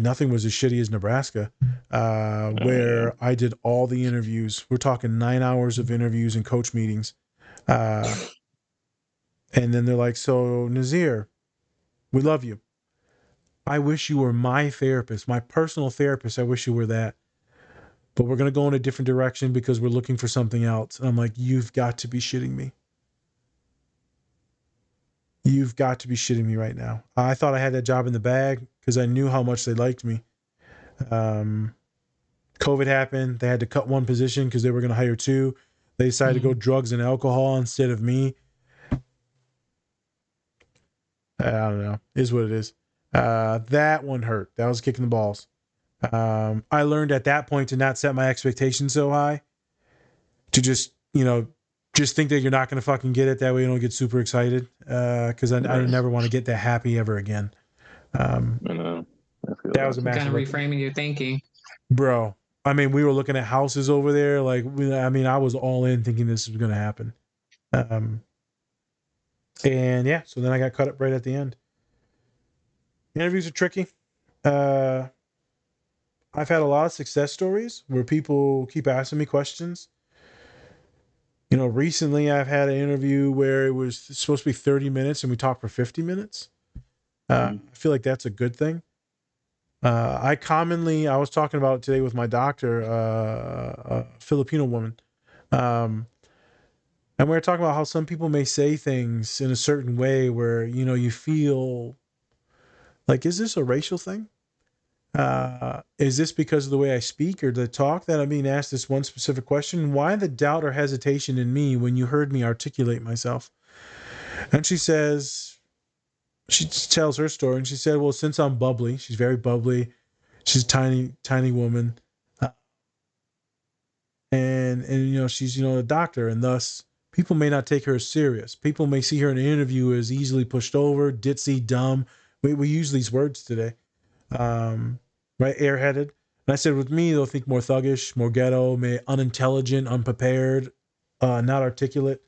Nothing was as shitty as Nebraska, where I did all the interviews. We're talking 9 hours of interviews and coach meetings. And then they're like, so Nazir, we love you. I wish you were my therapist, my personal therapist. I wish you were that. But we're going to go in a different direction because we're looking for something else. And I'm like, you've got to be shitting me. You've got to be shitting me right now. I thought I had that job in the bag because I knew how much they liked me. COVID happened. They had to cut one position because they were going to hire two. They decided to go drugs and alcohol instead of me. I don't know. Is what it is. That one hurt. That was kicking the balls. I learned at that point to not set my expectations so high. To just, just think that you're not going to fucking get it. That way you don't get super excited. Because I never want to get that happy ever again. I know. That was a massive... Kind of reframing your thinking. Bro, I mean, we were looking at houses over there. Like, I was all in thinking this was going to happen. And yeah, so then I got cut up right at the end. Interviews are tricky. I've had a lot of success stories where people keep asking me questions. Recently I've had an interview where it was supposed to be 30 minutes and we talked for 50 minutes. I feel like that's a good thing. I was talking about it today with my doctor, a Filipino woman. And we were talking about how some people may say things in a certain way where, you feel like, is this a racial thing? Is this because of the way I speak or the talk that I'm being asked this one specific question? Why the doubt or hesitation in me when you heard me articulate myself? And she tells her story and she said, well, since I'm bubbly, she's very bubbly. She's a tiny, tiny woman. And she's, a doctor, and thus people may not take her as serious. People may see her in an interview as easily pushed over, ditzy, dumb. We use these words today. Right? Airheaded. And I said, with me, they'll think more thuggish, more ghetto, unintelligent, unprepared, not articulate.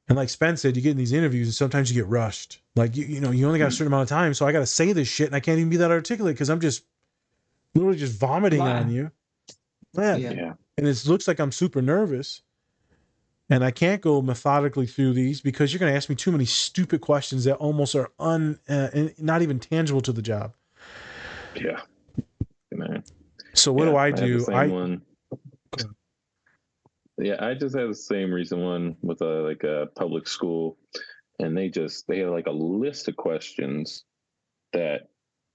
And like Spence said, you get in these interviews and sometimes you get rushed. Like, you only got a certain amount of time, so I got to say this shit and I can't even be that articulate because I'm just literally just vomiting on you. Yeah. And it looks like I'm super nervous. And I can't go methodically through these because you're going to ask me too many stupid questions that almost are not even tangible to the job. Yeah. Man. So what do I do? I just had the same recent one with a public school, and they had like a list of questions that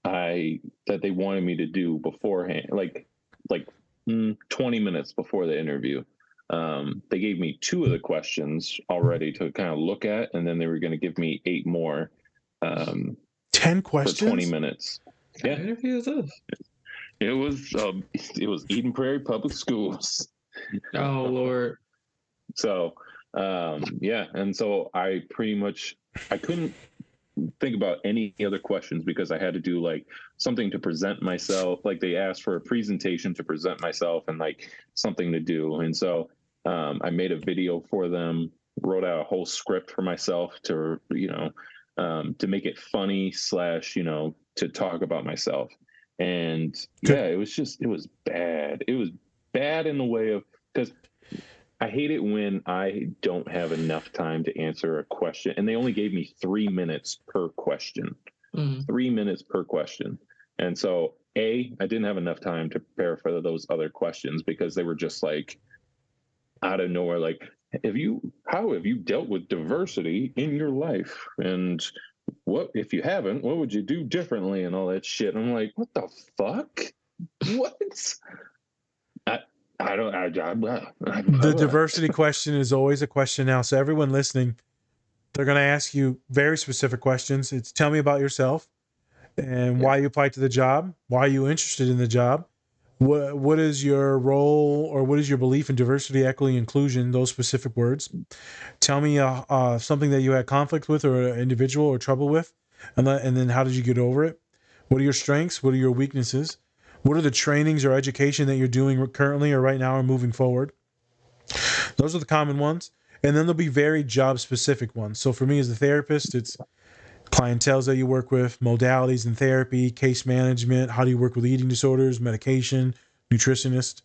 they wanted me to do beforehand, like 20 minutes before the interview. They gave me 2 of the questions already to kind of look at, and then they were going to give me 8 more. 10 questions for 20 minutes. What interview is this? It was Eden Prairie Public Schools. Oh Lord. So and so I couldn't think about any other questions because I had to do like something to present myself. Like they asked for a presentation to present myself and like something to do. And so I made a video for them, wrote out a whole script for myself to make it funny / to talk about myself. And it was bad. It was bad in the way of because I hate it when I don't have enough time to answer a question, and they only gave me 3 minutes per question. 3 minutes per question. And so, I didn't have enough time to prepare for those other questions because they were just like out of nowhere. Like, how have you dealt with diversity in your life? And what, if you haven't, what would you do differently and all that shit? And I'm like, what the fuck? What? The diversity question is always a question now. So everyone listening, they're going to ask you very specific questions. It's tell me about yourself and why you applied to the job. Why are you interested in the job? What is your role or what is your belief in diversity, equity, inclusion? Those specific words. Tell me something that you had conflict with or an individual or trouble with. And then how did you get over it? What are your strengths? What are your weaknesses? What are the trainings or education that you're doing currently or right now or moving forward? Those are the common ones. And then there'll be very job specific ones. So for me as a therapist, it's clientels that you work with, modalities in therapy, case management, how do you work with eating disorders, medication, nutritionist.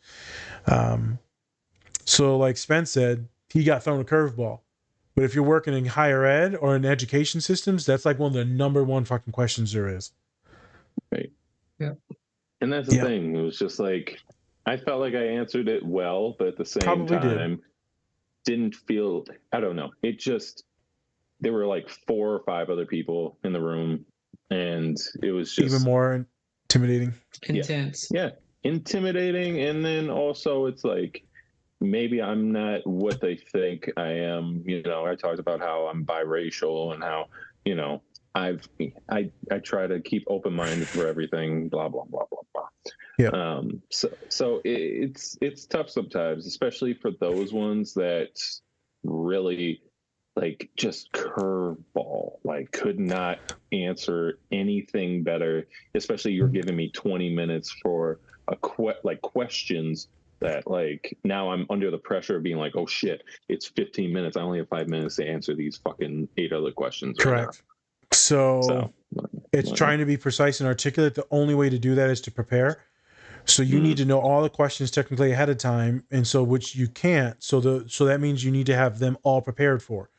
So like Spence said, he got thrown a curveball. But if you're working in higher ed or in education systems, that's like one of the number one fucking questions there is. Right. Yeah. And that's the thing. It was just like, I felt like I answered it well, but at the same time, didn't feel, I don't know. It just, there were like 4 or 5 other people in the room, and it was just even more intimidating. Intense. Yeah. Intimidating. And then also it's like, maybe I'm not what they think I am. You know, I talked about how I'm biracial and how, you know, I try to keep open-minded for everything, blah, blah, blah, blah, blah. Yeah. So it's tough sometimes, especially for those ones that really like just curveball, like could not answer anything better. Especially you're giving me 20 minutes for questions that like now I'm under the pressure of being like, oh shit, it's 15 minutes. I only have 5 minutes to answer these fucking 8 other questions. Correct. Right, so it's trying to be precise and articulate. The only way to do that is to prepare. So you need to know all the questions technically ahead of time, and so which you can't. So that means you need to have them all prepared for.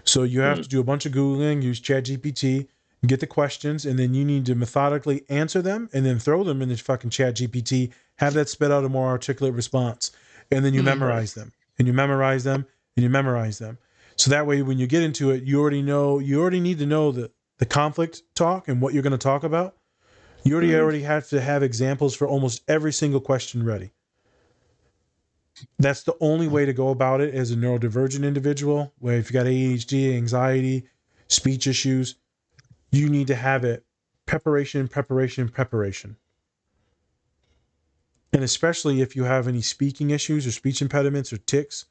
So you have to do a bunch of Googling, use ChatGPT, get the questions, and then you need to methodically answer them and then throw them in the fucking ChatGPT, have that spit out a more articulate response. And then you memorize them and you memorize them and you memorize them. So that way, when you get into it, you already need to know the conflict talk and what you're going to talk about. You already have to have examples for almost every single question ready. That's the only way to go about it as a neurodivergent individual, where if you got ADHD, anxiety, speech issues, you need to have it. Preparation. And especially if you have any speaking issues or speech impediments or tics,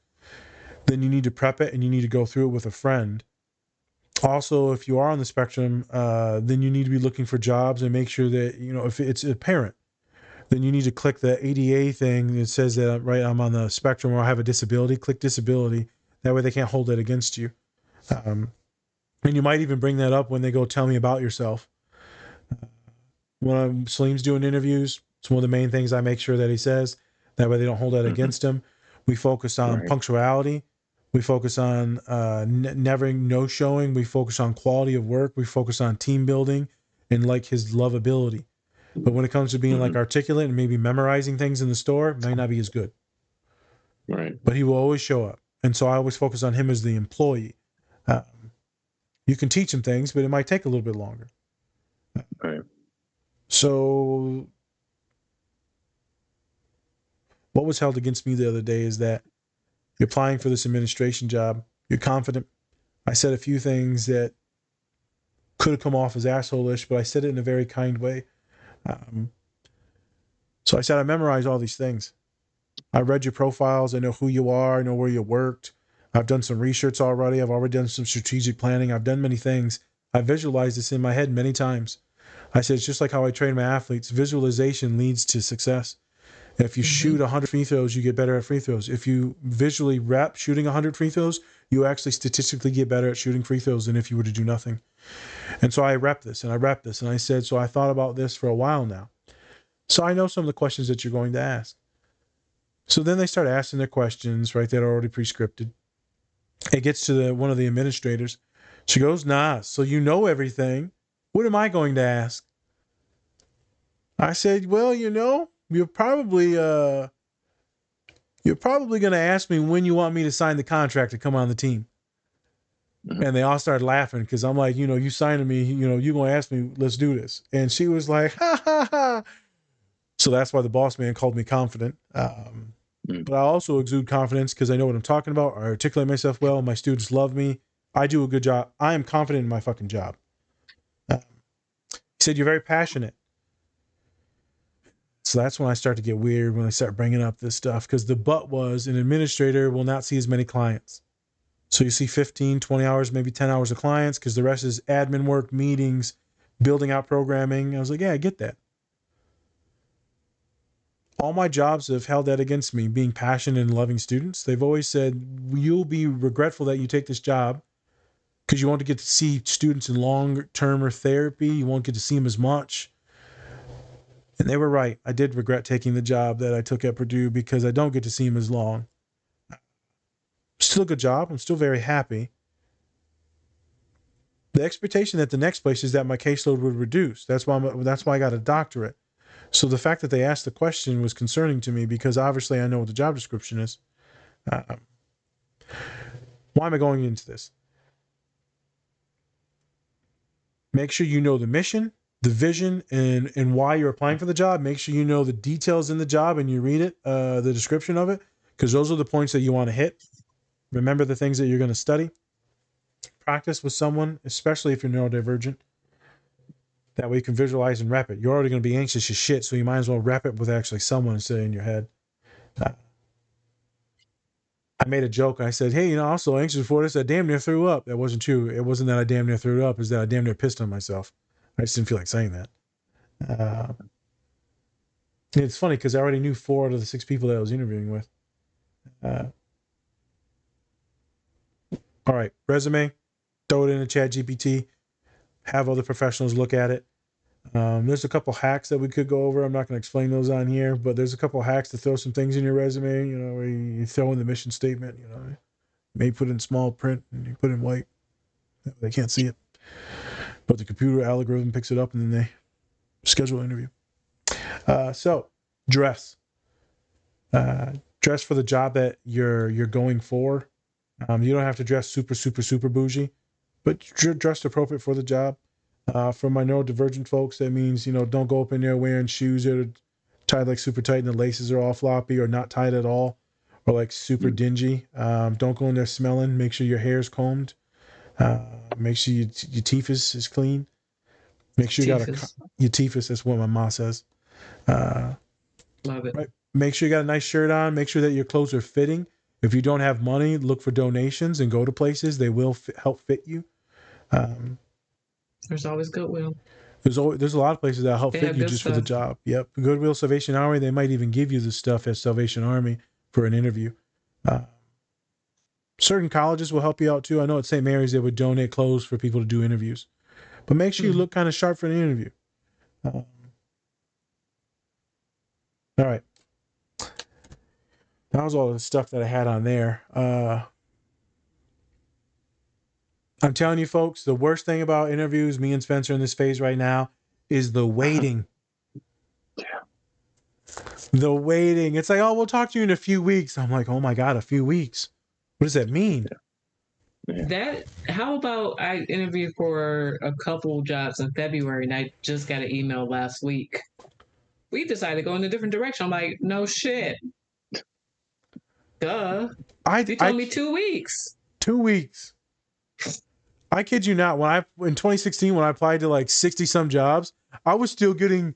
then you need to prep it and you need to go through it with a friend. Also, if you are on the spectrum, then you need to be looking for jobs and make sure that, you know, if it's a parent, then you need to click the ADA thing that says that, right, I'm on the spectrum or I have a disability. Click disability. That way they can't hold that against you. And you might even bring that up when they go tell me about yourself. When Salim's doing interviews, it's one of the main things I make sure that he says. That way they don't hold that against him. We focus on punctuality. We focus on never no-showing. We focus on quality of work. We focus on team building and like his lovability. But when it comes to being like articulate and maybe memorizing things in the store, it might not be as good. Right. But he will always show up. And so I always focus on him as the employee. You can teach him things, but it might take a little bit longer. Right. So what was held against me the other day is that you're applying for this administration job. You're confident. I said a few things that could have come off as asshole-ish, but I said it in a very kind way. So I said, I memorized all these things. I read your profiles. I know who you are. I know where you worked. I've done some research already. I've already done some strategic planning. I've done many things. I visualized this in my head many times. I said, it's just like how I train my athletes. Visualization leads to success. If you shoot 100 free throws, you get better at free throws. If you visually rep shooting 100 free throws, you actually statistically get better at shooting free throws than if you were to do nothing. And so I rep this and I rep this. And I said, so I thought about this for a while now. So I know some of the questions that you're going to ask. So then they start asking their questions, right? That are already pre-scripted. It gets to one of the administrators. She goes, "Nah, so you know everything. What am I going to ask?" I said, "Well, you're probably going to ask me when you want me to sign the contract to come on the team." And they all started laughing because I'm like, you signing me, you're going to ask me, let's do this. And she was like, ha, ha, ha. So that's why the boss man called me confident. But I also exude confidence because I know what I'm talking about. I articulate myself well. My students love me. I do a good job. I am confident in my fucking job. He said, "You're very passionate." So that's when I start to get weird, when I start bringing up this stuff, because the but was an administrator will not see as many clients. So you see 15, 20 hours, maybe 10 hours of clients, because the rest is admin work, meetings, building out programming. I was like, yeah, I get that. All my jobs have held that against me, being passionate and loving students. They've always said, you'll be regretful that you take this job because you won't get to see students in long-term therapy. You won't get to see them as much. And they were right. I did regret taking the job that I took at Purdue because I don't get to see them as long. Still a good job. I'm still very happy. The expectation at the next place is that my caseload would reduce. That's why I got a doctorate. So the fact that they asked the question was concerning to me because obviously I know what the job description is. Why am I going into this? Make sure you know the mission, the vision, and why you're applying for the job. Make sure you know the details in the job and you read it, the description of it, because those are the points that you want to hit. Remember the things that you're going to study. Practice with someone, especially if you're neurodivergent. That way you can visualize and rep it. You're already going to be anxious as shit, so you might as well rep it with actually someone instead of in your head. I made a joke. I said, hey, I'm so anxious for this, I damn near threw up. That wasn't true. It wasn't that I damn near threw up. It was that I damn near pissed on myself. I just didn't feel like saying that. It's funny because I already knew 4 out of the 6 people that I was interviewing with. All right, resume. Throw it in the chat GPT. Have other professionals look at it. There's a couple hacks that we could go over. I'm not going to explain those on here, but there's a couple hacks to throw some things in your resume. Where you throw in the mission statement. You may put in small print and you put in white. They can't see it, but the computer algorithm picks it up and then they schedule an interview. So dress. Dress for the job that you're going for. You don't have to dress super, super, super bougie, but dress appropriate for the job. For my neurodivergent folks, that means, don't go up in there wearing shoes that are tied like super tight and the laces are all floppy or not tied at all or like super dingy. Don't go in there smelling. Make sure your hair is combed. Make sure your teeth is clean. Make sure your teeth is, that's what my mom says. Love it. Right. Make sure you got a nice shirt on. Make sure that your clothes are fitting. If you don't have money, look for donations and go to places. They will help fit you. There's always Goodwill. There's a lot of places that help fit you just for the job. Yep. Goodwill, Salvation Army, they might even give you the stuff at Salvation Army for an interview. Certain colleges will help you out too. I know at St. Mary's they would donate clothes for people to do interviews. But make sure you look kind of sharp for the interview. All right. That was all the stuff that I had on there. I'm telling you, folks, the worst thing about interviews, me and Spencer in this phase right now, is the waiting. Yeah. The waiting. It's like, oh, we'll talk to you in a few weeks. I'm like, oh my God, a few weeks. What does that mean? Yeah. How about I interviewed for a couple jobs in February and I just got an email last week. We decided to go in a different direction. I'm like, no shit. Duh. You told me 2 weeks. 2 weeks. I kid you not. In 2016, when I applied to like 60 some jobs, I was still getting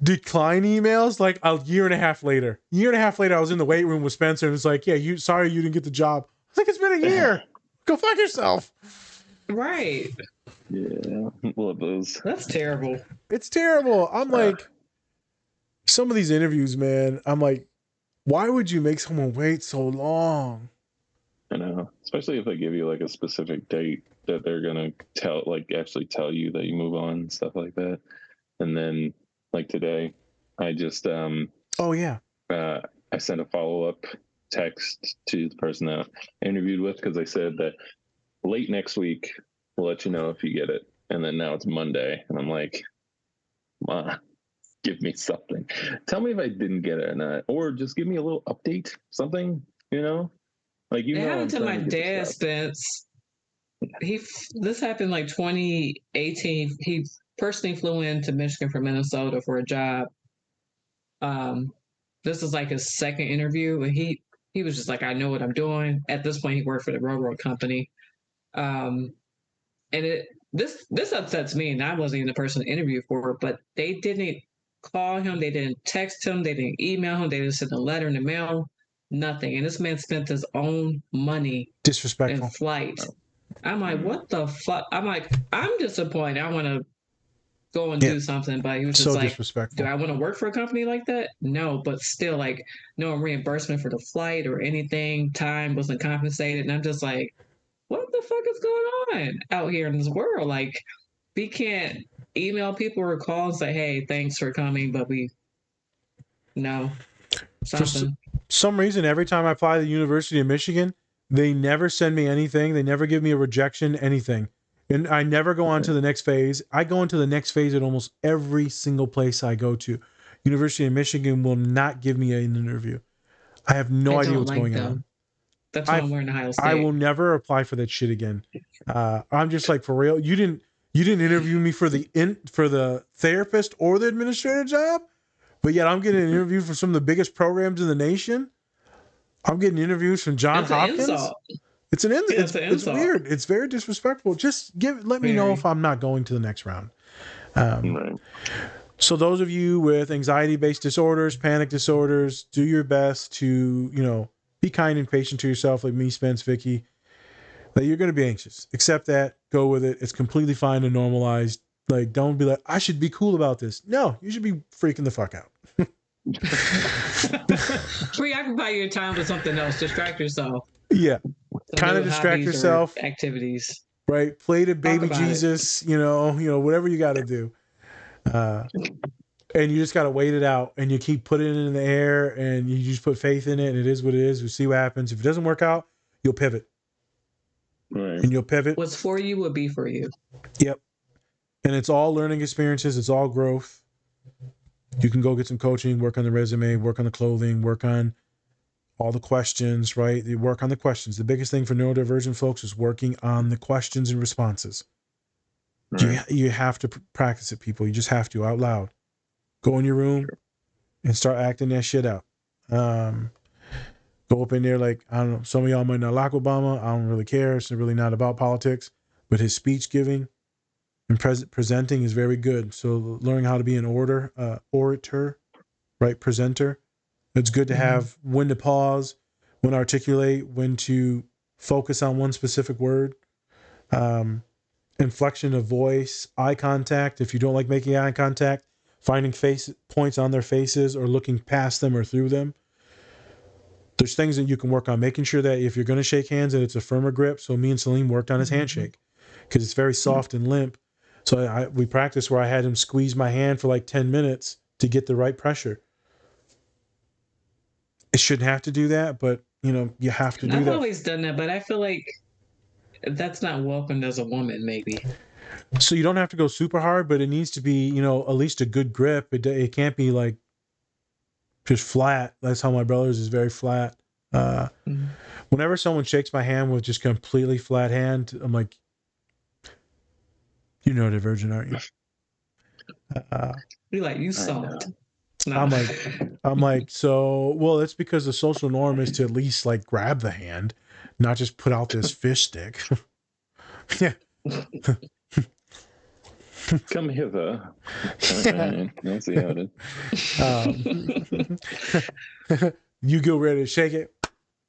decline emails like a year and a half later. I was in the weight room with Spencer and it's like, yeah, sorry you didn't get the job. I was like, it's been a year. Go fuck yourself. Right. Yeah. Love those. That's terrible. It's terrible. I'm like, some of these interviews, man, I'm like, why would you make someone wait so long? I know, especially if they give you like a specific date that they're gonna actually tell you that you move on and stuff like that. And then like today, I just I I sent a follow-up text to the person that I interviewed with because I said that late next week we'll let you know if you get it. And then now it's Monday, and I'm like, come on, give me something. Tell me if I didn't get it or not, or just give me a little update, something, you know? Like, you It know, happened to my I'm trying to get dad, this Spence. This happened like 2018. He personally flew into Michigan from Minnesota for a job. This is like his second interview, and he was just like, I know what I'm doing. At this point, he worked for the railroad company. And this upsets me, and I wasn't even the person to interview for it, but they didn't call him, they didn't text him, they didn't email him, they didn't send a letter in the mail, nothing. And this man spent his own money Disrespectful. in flight. I'm like, what the fuck? I'm like, I'm disappointed. I want to go and do something, but he was just So like, disrespectful. do I want to work for a company like that? No, but still, like, no reimbursement for the flight or anything. Time wasn't compensated. And I'm just like, what the fuck is going on out here in this world? Like, we can't email people or call and say, hey, thanks for coming, but no, something. For some reason, every time I apply to the University of Michigan, they never send me anything. They never give me a rejection, anything. And I never go on to the next phase. I go into the next phase at almost every single place I go to. University of Michigan will not give me an interview. I have no idea what's going on. That's why I'm wearing Ohio State. I will never apply for that shit again. I'm just like, for real. You didn't interview me for the therapist or the administrator job, but yet I'm getting an interview for some of the biggest programs in the nation. I'm getting interviews from Johns Hopkins. It's an insult. It's weird. It's very disrespectful. Just let me know if I'm not going to the next round. So those of you with anxiety-based disorders, panic disorders, do your best to, be kind and patient to yourself, like me, Spence, Vicky. That you're going to be anxious. Accept that. Go with it. It's completely fine and normalized. Like, don't be like, I should be cool about this. No, you should be freaking the fuck out. Preoccupy your time with something else. Distract yourself. Yeah. Kind of distract yourself. Activities. Right. Play the baby Jesus, whatever you got to do. And you just got to wait it out, and you keep putting it in the air, and you just put faith in it, and it is what it is. We'll see what happens. If it doesn't work out, you'll pivot. Right. And you'll pivot. What's for you will be for you. Yep. And it's all learning experiences. It's all growth. You can go get some coaching, work on the resume, work on the clothing, work on all the questions, right? You work on the questions. The biggest thing for neurodivergent folks is working on the questions and responses. Right. You have to practice it, people. You just have to, out loud. Go in your room and start acting that shit out. Go up in there like, I don't know, some of y'all might not like Obama. I don't really care. It's really not about politics. But his speech giving and presenting is very good. So learning how to be an orator, right? Presenter. It's good to have when to pause, when to articulate, when to focus on one specific word. Inflection of voice, eye contact. If you don't like making eye contact, finding face points on their faces or looking past them or through them. There's things that you can work on, making sure that if you're going to shake hands, that it's a firmer grip. So me and Salim worked on his handshake because it's very soft and limp. So we practiced where I had him squeeze my hand for like 10 minutes to get the right pressure. It shouldn't have to do that, but you have to do that. I've always done that, but I feel like that's not welcomed as a woman, maybe. So you don't have to go super hard, but it needs to be, at least a good grip. It can't be like just flat. That's how my brother's is, very flat. Whenever someone shakes my hand with just completely flat hand, I'm like, you're neurodivergent, aren't you? You're like, you soft. No. I'm like, so, well, it's because the social norm is to at least like grab the hand, not just put out this fish stick. Yeah. Come hither. Let's see how it is. You get ready to shake it.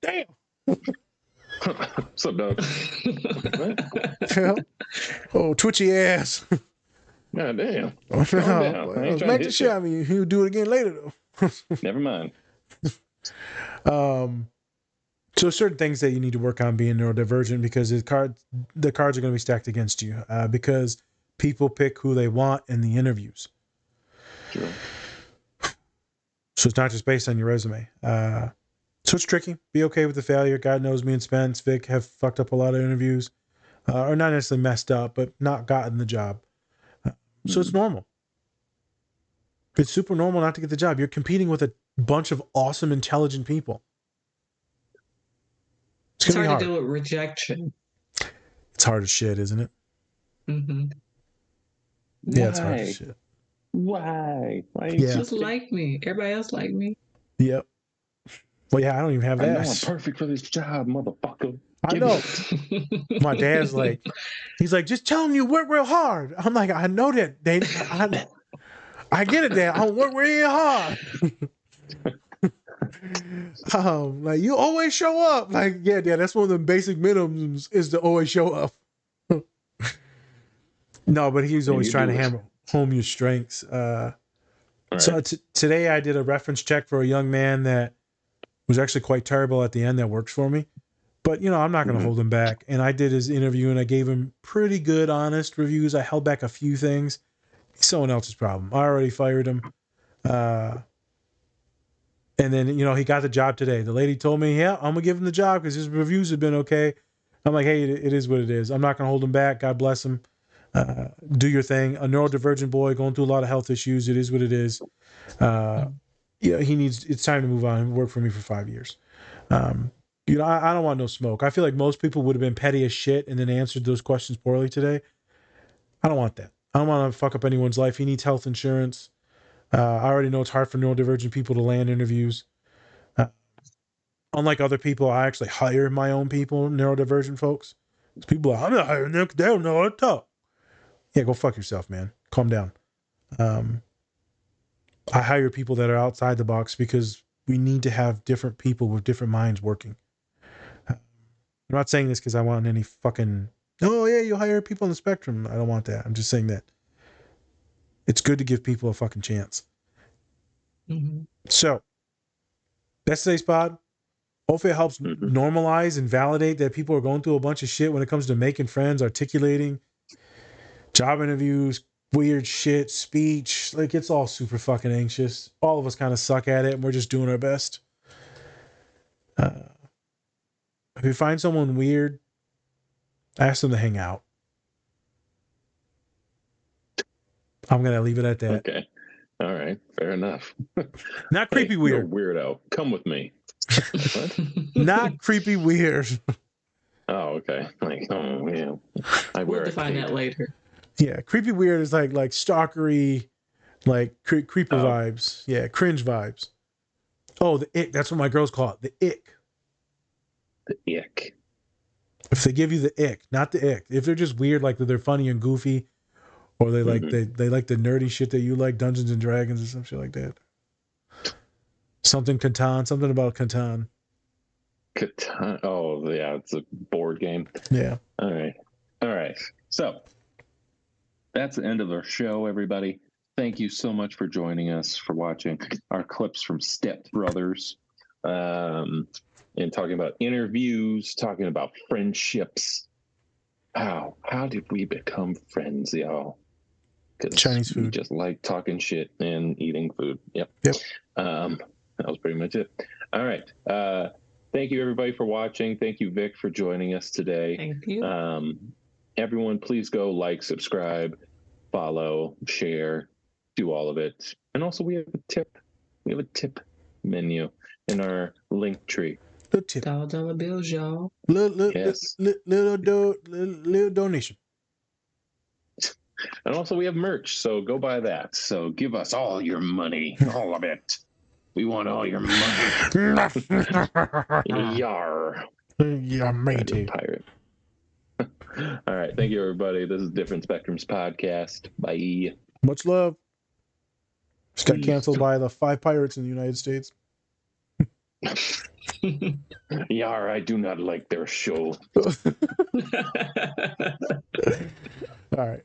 Damn. What's up, dog? Oh, twitchy ass. God damn. Smack the shit out of me. He'll do it again later, though. Never mind. So certain things that you need to work on being neurodivergent, because the cards are going to be stacked against you, because people pick who they want in the interviews. Sure. So it's not just based on your resume. So it's tricky. Be okay with the failure. God knows me and Spence, Vic have fucked up a lot of interviews. Or not necessarily messed up, but not gotten the job. So it's normal. It's super normal not to get the job. You're competing with a bunch of awesome, intelligent people. It's hard to deal with rejection. It's hard as shit, isn't it? Mm-hmm. Yeah, it's hard as shit. Why? Yeah. Just like me. Everybody else like me. Yep. Well, yeah, I don't even have that. I know I'm perfect for this job, motherfucker. I know. My dad's like, he's like, just tell them you work real hard. I'm like, I know that. I get it, Dad. I work real hard. Like, you always show up. Like, yeah, Dad, that's one of the basic minimums is to always show up. No, but he's always trying to hammer home your strengths. So today I did a reference check for a young man that was actually quite terrible at the end that works for me. But, you know, I'm not going to hold him back. And I did his interview and I gave him pretty good, honest reviews. I held back a few things. It's someone else's problem. I already fired him. And then, you know, he got the job today. The lady told me, yeah, I'm going to give him the job because his reviews have been okay. I'm like, hey, it is what it is. I'm not going to hold him back. God bless him. Do your thing. A neurodivergent boy going through a lot of health issues. It is what it is. Yeah, it's time to move on. He worked for me for 5 years. You know, I don't want no smoke. I feel like most people would have been petty as shit and then answered those questions poorly today. I don't want that. I don't want to fuck up anyone's life. He needs health insurance. I already know it's hard for neurodivergent people to land interviews. Unlike other people, I actually hire my own people, neurodivergent folks. People are, I'm not hiring them because they don't know how to talk. Yeah, go fuck yourself, man. Calm down. I hire people that are outside the box because we need to have different people with different minds working. I'm not saying this because I want any fucking, oh yeah, you hire people on the spectrum. I don't want that. I'm just saying that it's good to give people a fucking chance. Mm-hmm. So that's today's pod. Hopefully it helps normalize and validate that people are going through a bunch of shit when it comes to making friends, articulating, job interviews, weird shit, speech. Like, it's all super fucking anxious. All of us kind of suck at it and we're just doing our best. If you find someone weird, ask them to hang out. I'm going to leave it at that. Okay. All right. Fair enough. Not creepy weird. No weirdo. Come with me. What? Not creepy weird. Oh, okay. Like, oh, yeah. We'll define that later. Yeah. Creepy weird is like stalkery, like creeper vibes. Yeah. Cringe vibes. Oh, the ick. That's what my girls call it. The ick. The ick. If they give you the ick, not the ick. If they're just weird, like they're funny and goofy, or they like they like the nerdy shit that you like, Dungeons and Dragons or some shit like that. Something Catan, something about Catan. Catan. Oh, yeah, it's a board game. Yeah. All right. So that's the end of our show, everybody. Thank you so much for joining us, for watching our clips from Step Brothers, and talking about interviews, talking about friendships. How did we become friends, y'all? Chinese food. We just like talking shit and eating food. Yep. That was pretty much it. All right. Thank you, everybody, for watching. Thank you, Vic, for joining us today. Thank you. Everyone, please go like, subscribe, follow, share, do all of it. And also, we have a tip. We have a tip menu in our link tree. Dollar bills, y'all. Little donation. And also, we have merch, so go buy that. So give us all your money, all of it. We want all your money. Yar. Yeah, matey. Pirate. All right. Thank you, everybody. This is Different Spectrums Podcast. Bye. Much love. Just got canceled by the 5 pirates in the United States. Yar, I do not like their show. All right.